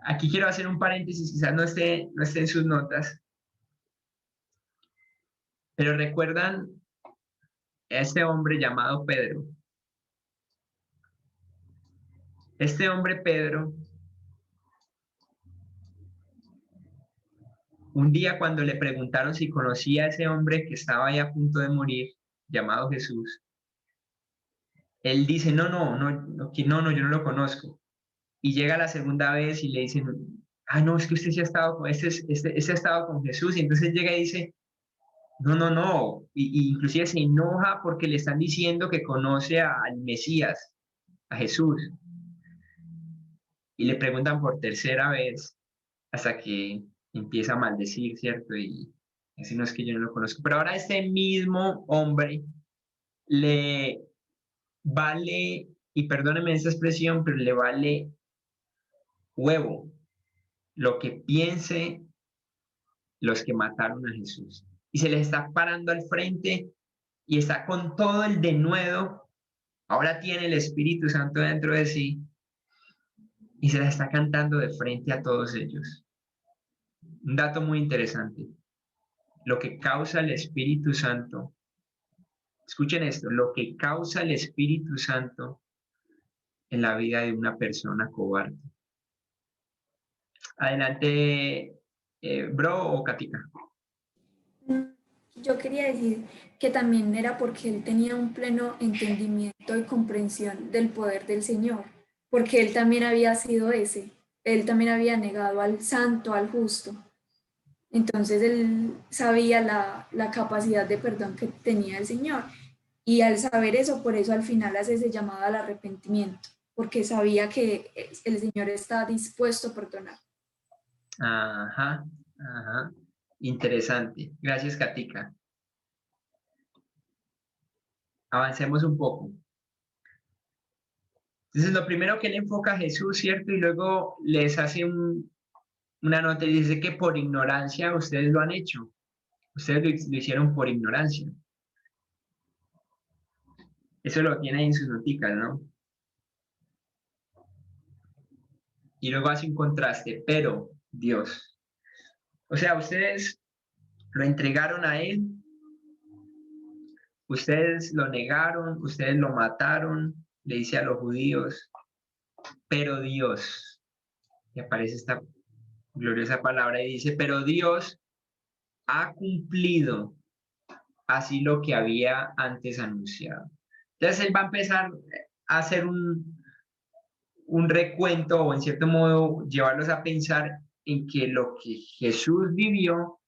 aquí quiero hacer un paréntesis, quizás no esté en sus notas, pero recuerdan a este hombre llamado Pedro. Este hombre Pedro, un día cuando le preguntaron si conocía a ese hombre que estaba ahí a punto de morir, llamado Jesús, él dice, no, yo no lo conozco. Y llega la segunda vez y le dicen, no, es que usted sí ha estado con, este ha estado con Jesús. Y entonces llega y dice, no. Y inclusive se enoja porque le están diciendo que conoce al Mesías, a Jesús. Y le preguntan por tercera vez hasta que empieza a maldecir, ¿cierto? Y así no es que yo no lo conozco. Pero ahora este mismo hombre le vale, y perdónenme esta expresión, pero le vale huevo lo que piense los que mataron a Jesús. Y se les está parando al frente y está con todo el denuedo. Ahora tiene el Espíritu Santo dentro de sí y se la está cantando de frente a todos ellos. Un dato muy interesante. Lo que causa el Espíritu Santo, escuchen esto, lo que causa el Espíritu Santo en la vida de una persona cobarde. Adelante, bro o Katica. Yo quería decir que también era porque él tenía un pleno entendimiento y comprensión del poder del Señor, porque él también había sido él también había negado al santo, al justo. Entonces él sabía la capacidad de perdón que tenía el Señor. Y al saber eso, por eso al final hace ese llamado al arrepentimiento, porque sabía que el Señor está dispuesto a perdonar. Ajá. Interesante. Gracias, Katica. Avancemos un poco. Entonces, lo primero que él enfoca a Jesús, ¿cierto? Y luego les hace una nota y dice que por ignorancia ustedes lo han hecho. Ustedes lo hicieron por ignorancia. Eso lo tiene ahí en sus noticas, ¿no? Y luego hace un contraste, pero Dios. O sea, ustedes lo entregaron a él, ustedes lo negaron, ustedes lo mataron, le dice a los judíos, pero Dios, y aparece esta gloriosa palabra y dice, pero Dios ha cumplido así lo que había antes anunciado. Entonces él va a empezar a hacer un recuento o en cierto modo llevarlos a pensar en que lo que Jesús vivió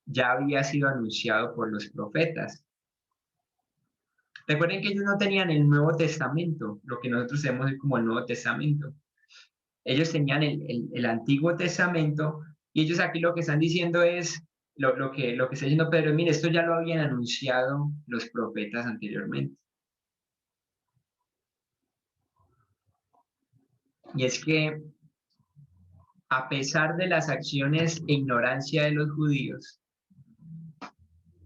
ya había sido anunciado por los profetas. Recuerden que ellos no tenían el Nuevo Testamento, lo que nosotros tenemos como el Nuevo Testamento. Ellos tenían el Antiguo Testamento y ellos aquí lo que están diciendo es, lo que está diciendo Pedro, mire, esto ya lo habían anunciado los profetas anteriormente. Y es que a pesar de las acciones e ignorancia de los judíos,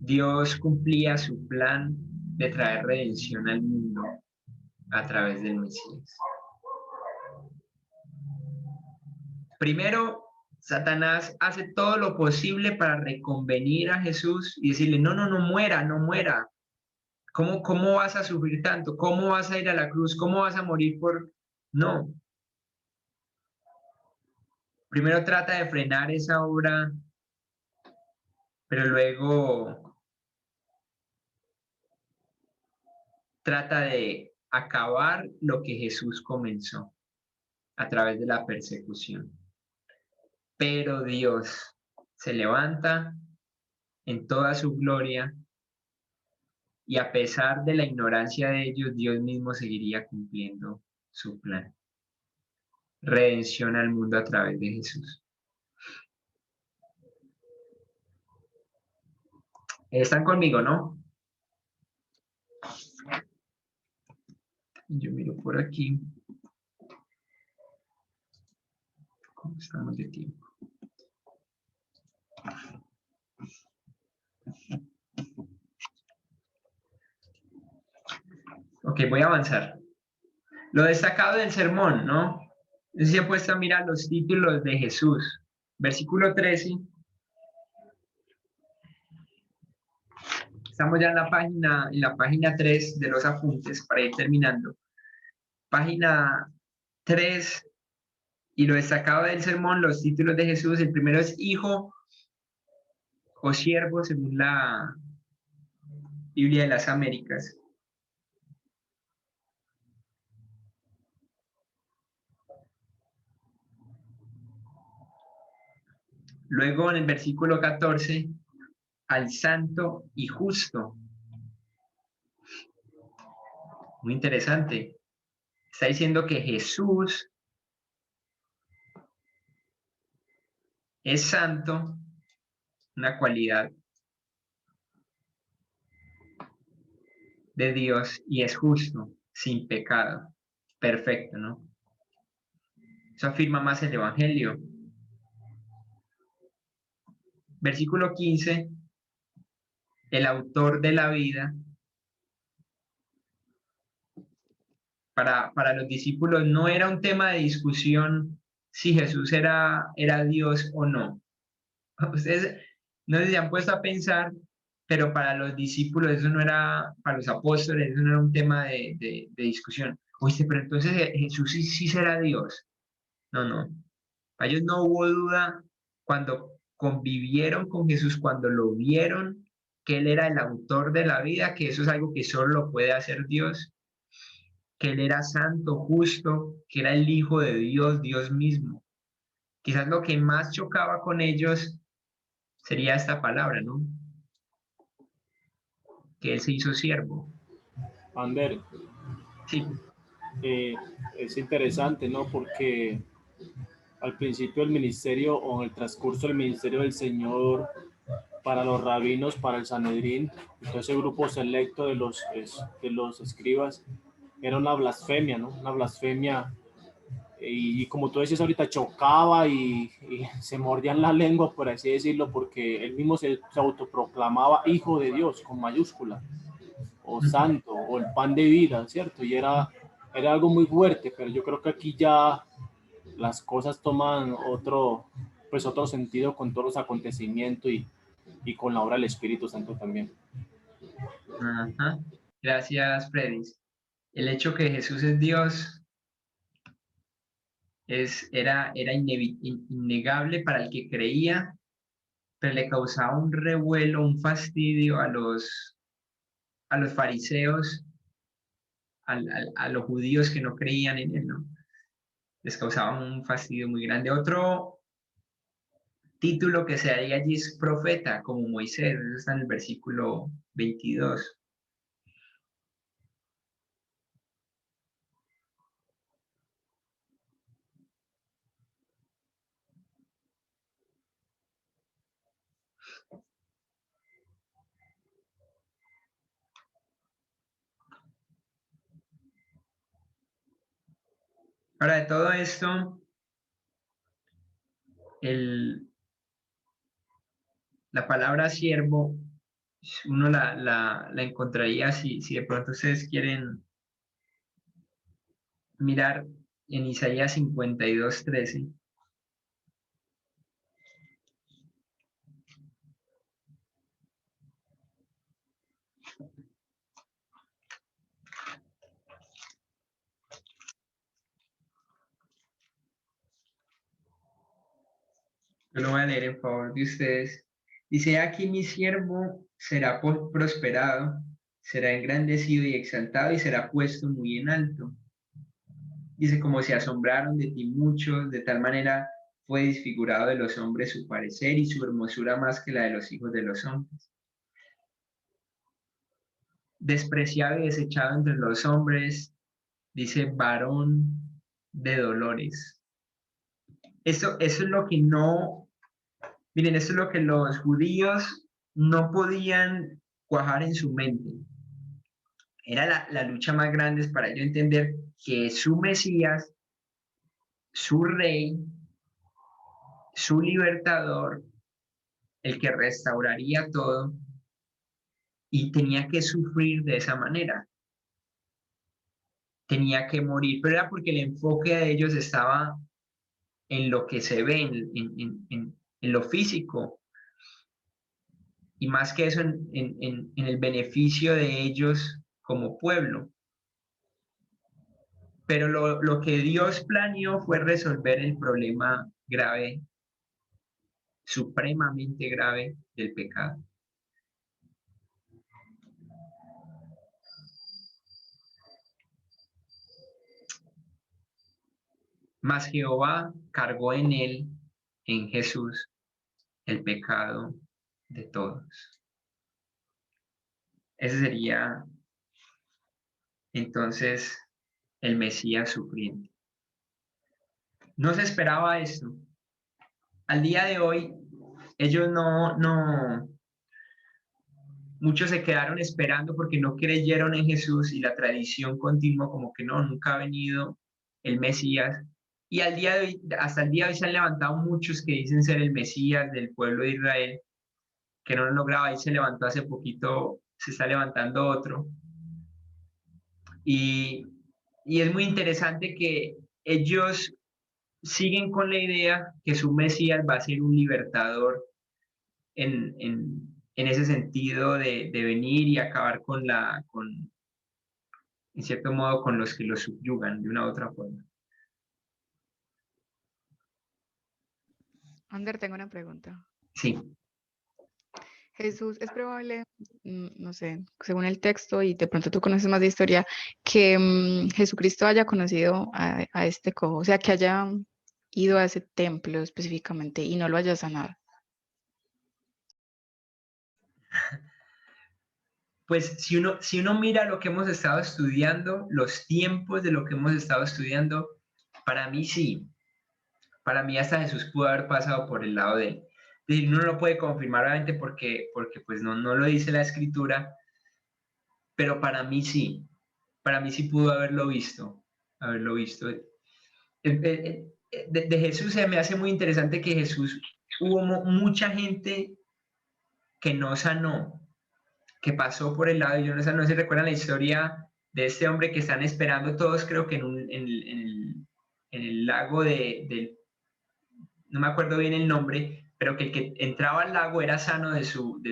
Dios cumplía su plan de traer redención al mundo a través del Mesías. Primero, Satanás hace todo lo posible para reconvenir a Jesús y decirle, no muera, no muera. ¿Cómo vas a sufrir tanto? ¿Cómo vas a ir a la cruz? ¿Cómo vas a morir por...? No. Primero trata de frenar esa obra, pero luego trata de acabar lo que Jesús comenzó a través de la persecución. Pero Dios se levanta en toda su gloria y a pesar de la ignorancia de ellos, Dios mismo seguiría cumpliendo su plan. Redención al mundo a través de Jesús. ¿Están conmigo, no? Yo miro por aquí. ¿Cómo estamos de tiempo? Ok, voy a avanzar. Lo destacado del sermón, ¿no? Se ha puesto a mirar los títulos de Jesús. Versículo 13. Estamos ya en la página 3 de los apuntes para ir terminando. Página 3 y lo destacado del sermón, los títulos de Jesús. El primero es hijo o siervo según la Biblia de las Américas. Luego en el versículo 14, al santo y justo. Muy interesante. Está diciendo que Jesús es santo, una cualidad de Dios, y es justo, sin pecado, perfecto, ¿no? Eso afirma más el Evangelio. Versículo 15, el autor de la vida. Para los discípulos no era un tema de discusión si Jesús era Dios o no. Ustedes no se han puesto a pensar, pero para los discípulos eso no era, para los apóstoles eso no era un tema de discusión. Oye, pero entonces Jesús sí será Dios. No. Para ellos no hubo duda cuando convivieron con Jesús, cuando lo vieron, que Él era el autor de la vida, que eso es algo que solo lo puede hacer Dios, que Él era santo, justo, que era el Hijo de Dios, Dios mismo. Quizás lo que más chocaba con ellos sería esta palabra, ¿no? Que Él se hizo siervo. Ander, sí. Es interesante, ¿no? Porque al principio del ministerio o en el transcurso del ministerio del Señor, para los rabinos, para el Sanedrín, todo ese grupo selecto de los escribas, era una blasfemia, ¿no? Una blasfemia, y como tú decías ahorita, chocaba y se mordían la lengua, por así decirlo, porque él mismo se autoproclamaba hijo de Dios, con mayúscula, o santo, o el pan de vida, ¿cierto? Y era algo muy fuerte, pero yo creo que aquí ya las cosas toman otro sentido con todos los acontecimientos y con la obra del Espíritu Santo también. Ajá. Gracias, Freddy. El hecho que Jesús es Dios era innegable para el que creía, pero le causaba un revuelo, un fastidio a los a los fariseos, a los judíos que no creían en él, ¿no? Les causaba un fastidio muy grande. Otro título que se daría allí es profeta, como Moisés, eso está en el versículo 22. Ahora, de todo esto, la palabra siervo, uno la encontraría si de pronto ustedes quieren mirar en Isaías 52:13. Yo lo voy a leer en favor de ustedes. Dice, aquí mi siervo será prosperado, será engrandecido y exaltado y será puesto muy en alto. Dice, como se asombraron de ti muchos, de tal manera fue desfigurado de los hombres su parecer y su hermosura más que la de los hijos de los hombres. Despreciado y desechado entre los hombres, dice, varón de dolores. Eso es lo que no, miren, eso es lo que los judíos no podían cuajar en su mente. Era la lucha más grande para ellos entender que su Mesías, su rey, su libertador, el que restauraría todo, y tenía que sufrir de esa manera. Tenía que morir, pero era porque el enfoque de ellos estaba en lo que se ve, en lo físico, y más que eso en el beneficio de ellos como pueblo. Pero lo que Dios planeó fue resolver el problema grave, supremamente grave del pecado. Mas Jehová cargó en él, en Jesús, el pecado de todos. Ese sería entonces el Mesías sufriente. No se esperaba esto. Al día de hoy, ellos muchos se quedaron esperando porque no creyeron en Jesús y la tradición continuó como que no, nunca ha venido el Mesías. Y al día de hoy, hasta el día de hoy se han levantado muchos que dicen ser el Mesías del pueblo de Israel, que no lo lograba, y se levantó hace poquito, se está levantando otro. Y es muy interesante que ellos siguen con la idea que su Mesías va a ser un libertador en ese sentido de venir y acabar en cierto modo, con los que lo subyugan de una u otra forma. Ander, tengo una pregunta. Sí. Jesús, es probable, no sé, según el texto y de pronto tú conoces más de historia, que Jesucristo haya conocido a este cojo, o sea, que haya ido a ese templo específicamente y no lo haya sanado. Pues si uno mira lo que hemos estado estudiando, los tiempos de lo que hemos estado estudiando, para mí sí. Para mí hasta Jesús pudo haber pasado por el lado de él. Es decir, uno no lo puede confirmar obviamente porque pues no lo dice la escritura, pero para mí sí. Para mí sí pudo haberlo visto. De Jesús se me hace muy interesante que Jesús, hubo mucha gente que no sanó, que pasó por el lado, y yo no sé si recuerdan la historia de este hombre que están esperando todos, creo que en el lago no me acuerdo bien el nombre, pero que el que entraba al lago era sano de su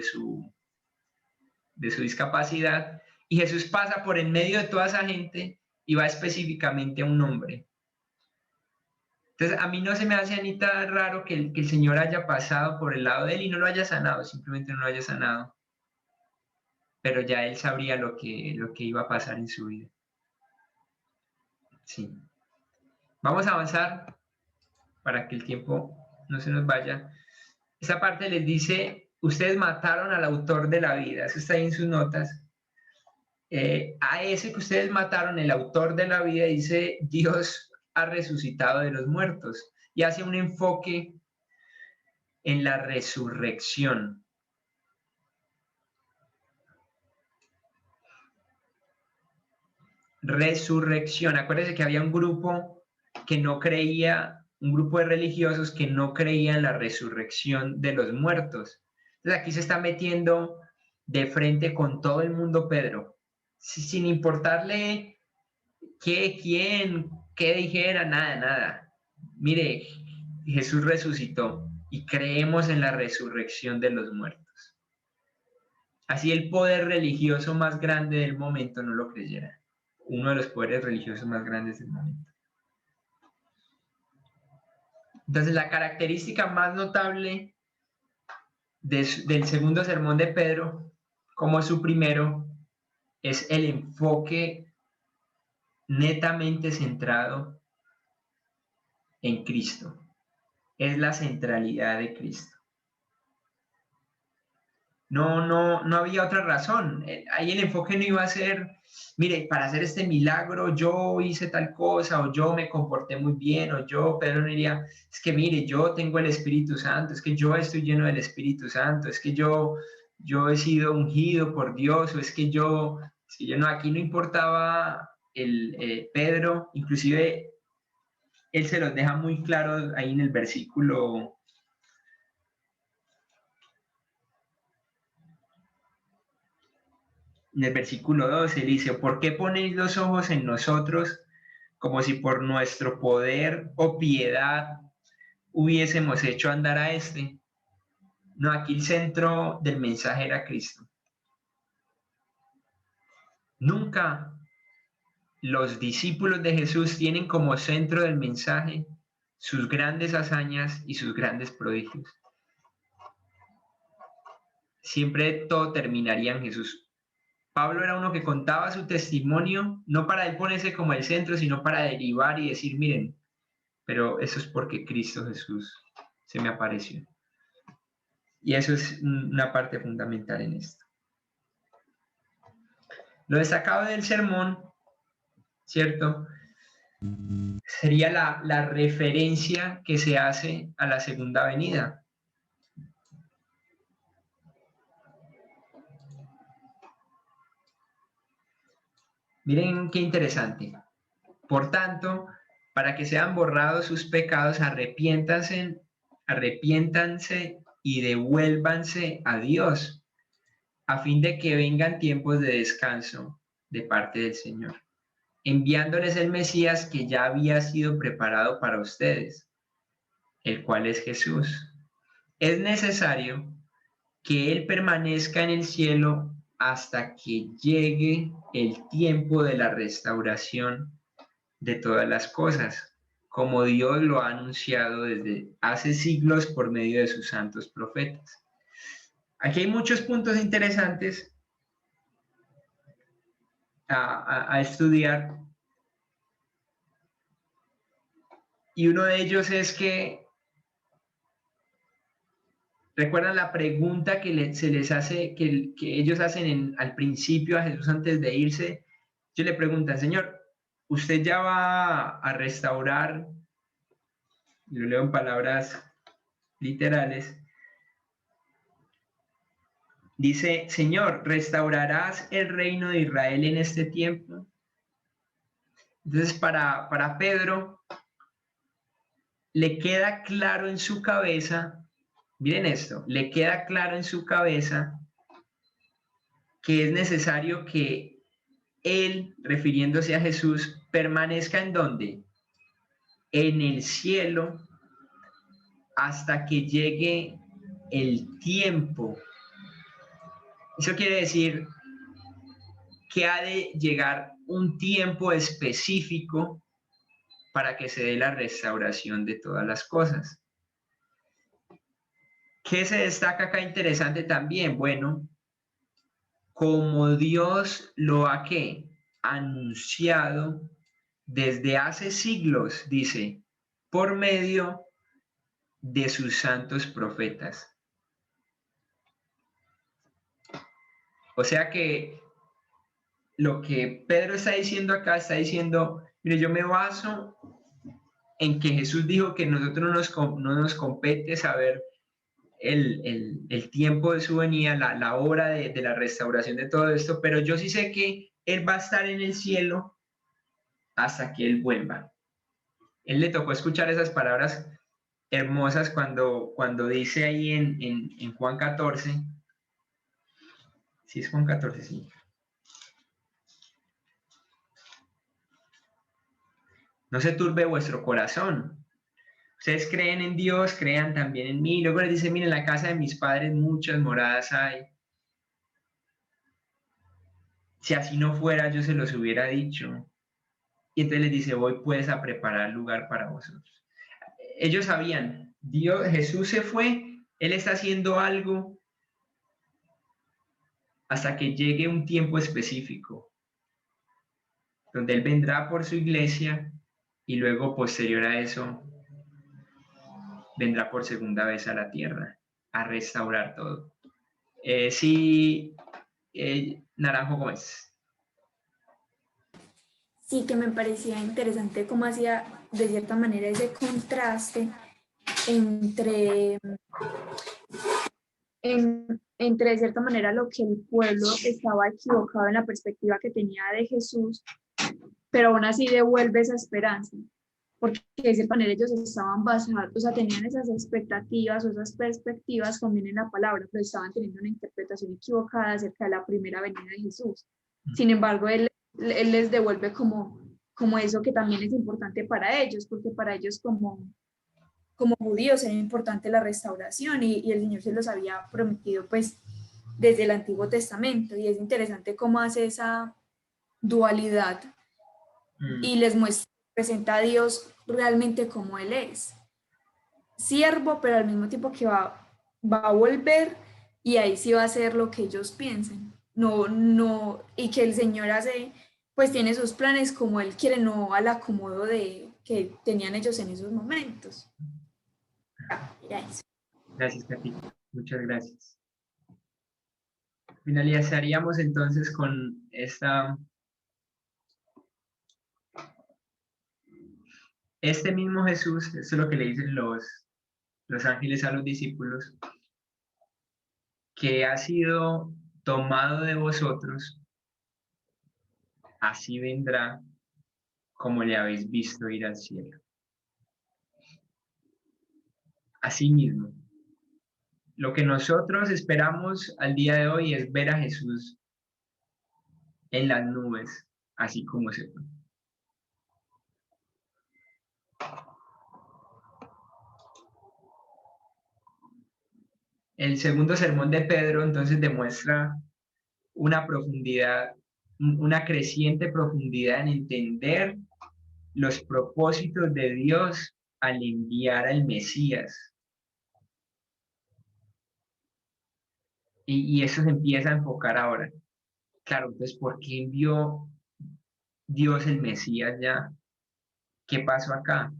discapacidad, y Jesús pasa por en medio de toda esa gente y va específicamente a un hombre. Entonces, a mí no se me hace, Anita, raro que el Señor haya pasado por el lado de él y no lo haya sanado, simplemente no lo haya sanado. pero ya él sabría lo que iba a pasar en su vida. Sí. Vamos a avanzar para que el tiempo no se nos vaya. Esta parte les dice, ustedes mataron al autor de la vida, eso está ahí en sus notas. A ese que ustedes mataron, el autor de la vida, dice, Dios ha resucitado de los muertos, y hace un enfoque en la resurrección. Resurrección. Acuérdense que había un grupo que no creía, un grupo de religiosos que no creían en la resurrección de los muertos. Entonces aquí se está metiendo de frente con todo el mundo Pedro, sin importarle quién, qué dijera, nada. Mire, Jesús resucitó y creemos en la resurrección de los muertos. Así el poder religioso más grande del momento no lo creyera. Uno de los poderes religiosos más grandes del momento. Entonces, la característica más notable del segundo sermón de Pedro, como su primero, es el enfoque netamente centrado en Cristo. Es la centralidad de Cristo. No había otra razón. Ahí el enfoque no iba a ser, mire, para hacer este milagro yo hice tal cosa, o yo me comporté muy bien, o Pedro no diría, es que mire, yo tengo el Espíritu Santo, es que yo estoy lleno del Espíritu Santo, es que yo he sido ungido por Dios, o es que yo no, aquí no importaba Pedro, inclusive él se los deja muy claro ahí en el versículo. En el versículo 12 dice, ¿por qué ponéis los ojos en nosotros como si por nuestro poder o piedad hubiésemos hecho andar a este? No, aquí el centro del mensaje era Cristo. Nunca los discípulos de Jesús tienen como centro del mensaje sus grandes hazañas y sus grandes prodigios. Siempre todo terminaría en Jesús. Pablo era uno que contaba su testimonio, no para él ponerse como el centro, sino para derivar y decir, miren, pero eso es porque Cristo Jesús se me apareció. Y eso es una parte fundamental en esto. Lo destacado del sermón, ¿cierto? Sería la referencia que se hace a la segunda venida. Miren qué interesante. Por tanto, para que sean borrados sus pecados, arrepiéntanse y devuélvanse a Dios, a fin de que vengan tiempos de descanso de parte del Señor, enviándoles el Mesías que ya había sido preparado para ustedes, el cual es Jesús. Es necesario que Él permanezca en el cielo hasta que llegue el tiempo de la restauración de todas las cosas, como Dios lo ha anunciado desde hace siglos por medio de sus santos profetas. Aquí hay muchos puntos interesantes a estudiar, y uno de ellos es que ¿recuerdan la pregunta que se les hace, que ellos hacen al principio a Jesús antes de irse? Ellos le preguntan, Señor, ¿usted ya va a restaurar? Lo leo en palabras literales. Dice, Señor, ¿restaurarás el reino de Israel en este tiempo? Entonces, para Pedro, le queda claro en su cabeza. Miren esto, le queda claro en su cabeza que es necesario que él, refiriéndose a Jesús, permanezca ¿en dónde? En el cielo, hasta que llegue el tiempo. Eso quiere decir que ha de llegar un tiempo específico para que se dé la restauración de todas las cosas. ¿Qué se destaca acá interesante también? Bueno, como Dios lo ha ¿qué? Anunciado desde hace siglos, dice, por medio de sus santos profetas. O sea que lo que Pedro está diciendo acá, está diciendo, mire, yo me baso en que Jesús dijo que nosotros no nos compete saber el tiempo de su venida, la hora de la restauración de todo esto, pero yo sí sé que Él va a estar en el cielo hasta que Él vuelva. Él le tocó escuchar esas palabras hermosas cuando dice ahí en Juan 14, sí es Juan 14, sí. No se turbe vuestro corazón. Ustedes creen en Dios, crean también en mí. Luego les dice, miren, en la casa de mis padres muchas moradas hay. Si así no fuera, yo se los hubiera dicho. Y entonces les dice, voy pues a preparar lugar para vosotros. Ellos sabían, Jesús se fue, Él está haciendo algo hasta que llegue un tiempo específico, donde Él vendrá por su iglesia y luego, posterior a eso, vendrá por segunda vez a la tierra a restaurar todo. Naranjo Gómez. Sí, que me parecía interesante cómo hacía de cierta manera ese contraste entre de cierta manera lo que el pueblo estaba equivocado en la perspectiva que tenía de Jesús, pero aún así devuelve esa esperanza, porque de cierta manera ellos estaban basados, o sea, tenían esas expectativas o esas perspectivas también en la palabra, pero estaban teniendo una interpretación equivocada acerca de la primera venida de Jesús. Sin embargo, él les devuelve como eso que también es importante para ellos, porque para ellos como judíos era importante la restauración y el Señor se los había prometido pues desde el Antiguo Testamento, y es interesante cómo hace esa dualidad y les presenta a Dios realmente como Él es, siervo, pero al mismo tiempo que va a volver y ahí sí va a hacer lo que ellos piensen, no, y que el Señor hace, pues tiene sus planes como Él quiere, no al acomodo que tenían ellos en esos momentos. Gracias, Katy. Muchas gracias. Finalizaríamos entonces con este mismo Jesús, esto es lo que le dicen los ángeles a los discípulos, que ha sido tomado de vosotros, así vendrá como le habéis visto ir al cielo. Así mismo, lo que nosotros esperamos al día de hoy es ver a Jesús en las nubes, así como se fue. El segundo sermón de Pedro entonces demuestra una profundidad, una creciente profundidad en entender los propósitos de Dios al enviar al Mesías. Y eso se empieza a enfocar ahora. Claro, entonces, ¿por qué envió Dios el Mesías ya? ¿Qué pasó acá?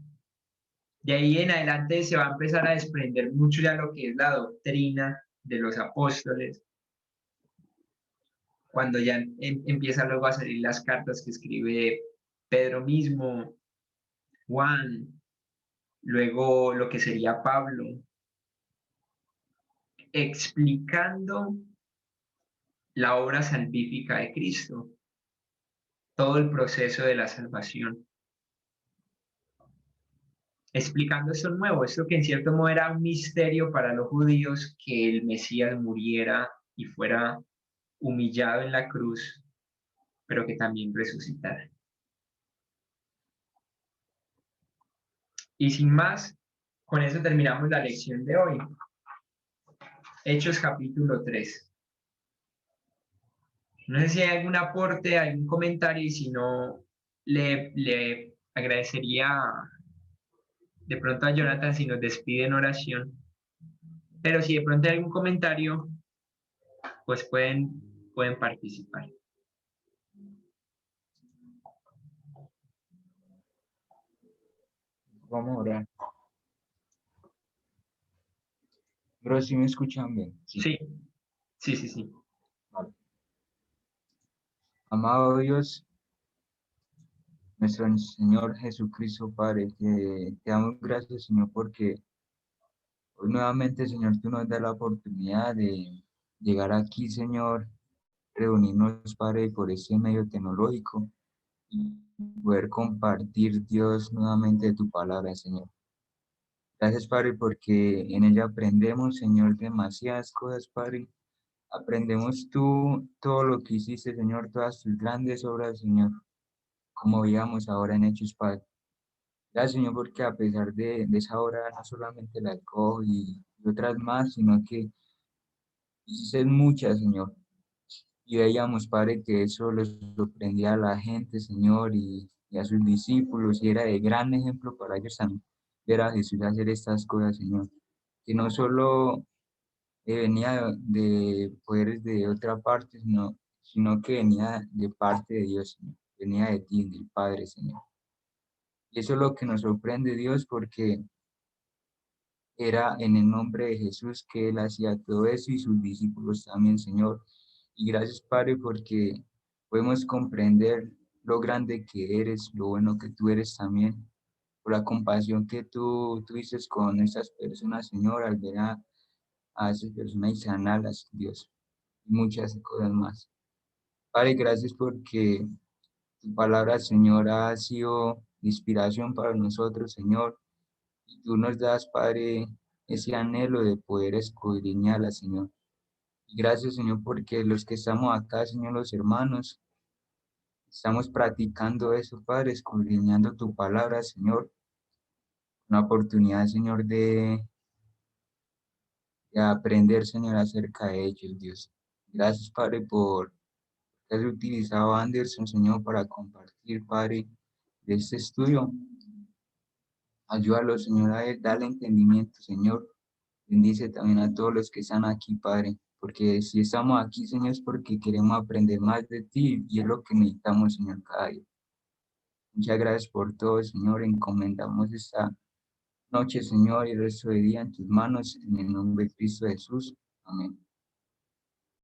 De ahí en adelante se va a empezar a desprender mucho ya lo que es la doctrina de los apóstoles, cuando ya empiezan luego a salir las cartas que escribe Pedro mismo, Juan, luego lo que sería Pablo, explicando la obra salvífica de Cristo, todo el proceso de la salvación. Explicando esto nuevo, esto que en cierto modo era un misterio para los judíos, que el Mesías muriera y fuera humillado en la cruz, pero que también resucitara. Y sin más, con eso terminamos la lección de hoy. Hechos capítulo 3. No sé si hay algún aporte, algún comentario, y si no, le agradecería de pronto a Jonathan si nos despide en oración. Pero si de pronto hay algún comentario, pues pueden pueden participar. Vamos a orar. Pero si me escuchan bien. Sí, sí, sí, sí. Vale. Amado Dios, nuestro Señor Jesucristo, Padre, te damos gracias, Señor, porque hoy nuevamente, Señor, tú nos das la oportunidad de llegar aquí, Señor, reunirnos, Padre, por este medio tecnológico y poder compartir, Dios, nuevamente tu palabra, Señor. Gracias, Padre, porque en ella aprendemos, Señor, demasiadas cosas, Padre. Aprendemos tú todo lo que hiciste, Señor, todas tus grandes obras, Señor, como veíamos ahora en Hechos, Padre. Gracias, Señor, porque a pesar de esa obra, no solamente la escojo y otras más, sino que hiciste muchas, Señor. Y veíamos, Padre, que eso les sorprendía a la gente, Señor, y a sus discípulos, y era de gran ejemplo para ellos también ver a Jesús hacer estas cosas, Señor. Que no solo venía de poderes de otra parte, sino que venía de parte de Dios, Señor. Venía de ti, del Padre, Señor. Y eso es lo que nos sorprende, Dios, porque era en el nombre de Jesús que Él hacía todo eso y sus discípulos también, Señor. Y gracias, Padre, porque podemos comprender lo grande que eres, lo bueno que tú eres también, por la compasión que tú tuviste con estas personas, Señor, al ver a esas personas y sanarlas, Dios, y muchas cosas más. Padre, gracias porque tu palabra, Señor, ha sido inspiración para nosotros, Señor, y tú nos das, Padre, ese anhelo de poder escudriñarla, Señor. Y gracias, Señor, porque los que estamos acá, Señor, los hermanos, estamos practicando eso, Padre, escudriñando tu palabra, Señor. Una oportunidad, Señor, de aprender, Señor, acerca de ellos, Dios. Gracias, Padre, por que has utilizado a Anderson, Señor, para compartir, Padre, de este estudio. Ayúdalo, Señor, a él, dale entendimiento, Señor. Bendice también a todos los que están aquí, Padre, porque si estamos aquí, Señor, es porque queremos aprender más de ti y es lo que necesitamos, Señor, cada día. Muchas gracias por todo, Señor. Encomendamos esta noche, Señor, y el resto de día en tus manos, en el nombre de Cristo Jesús. Amén.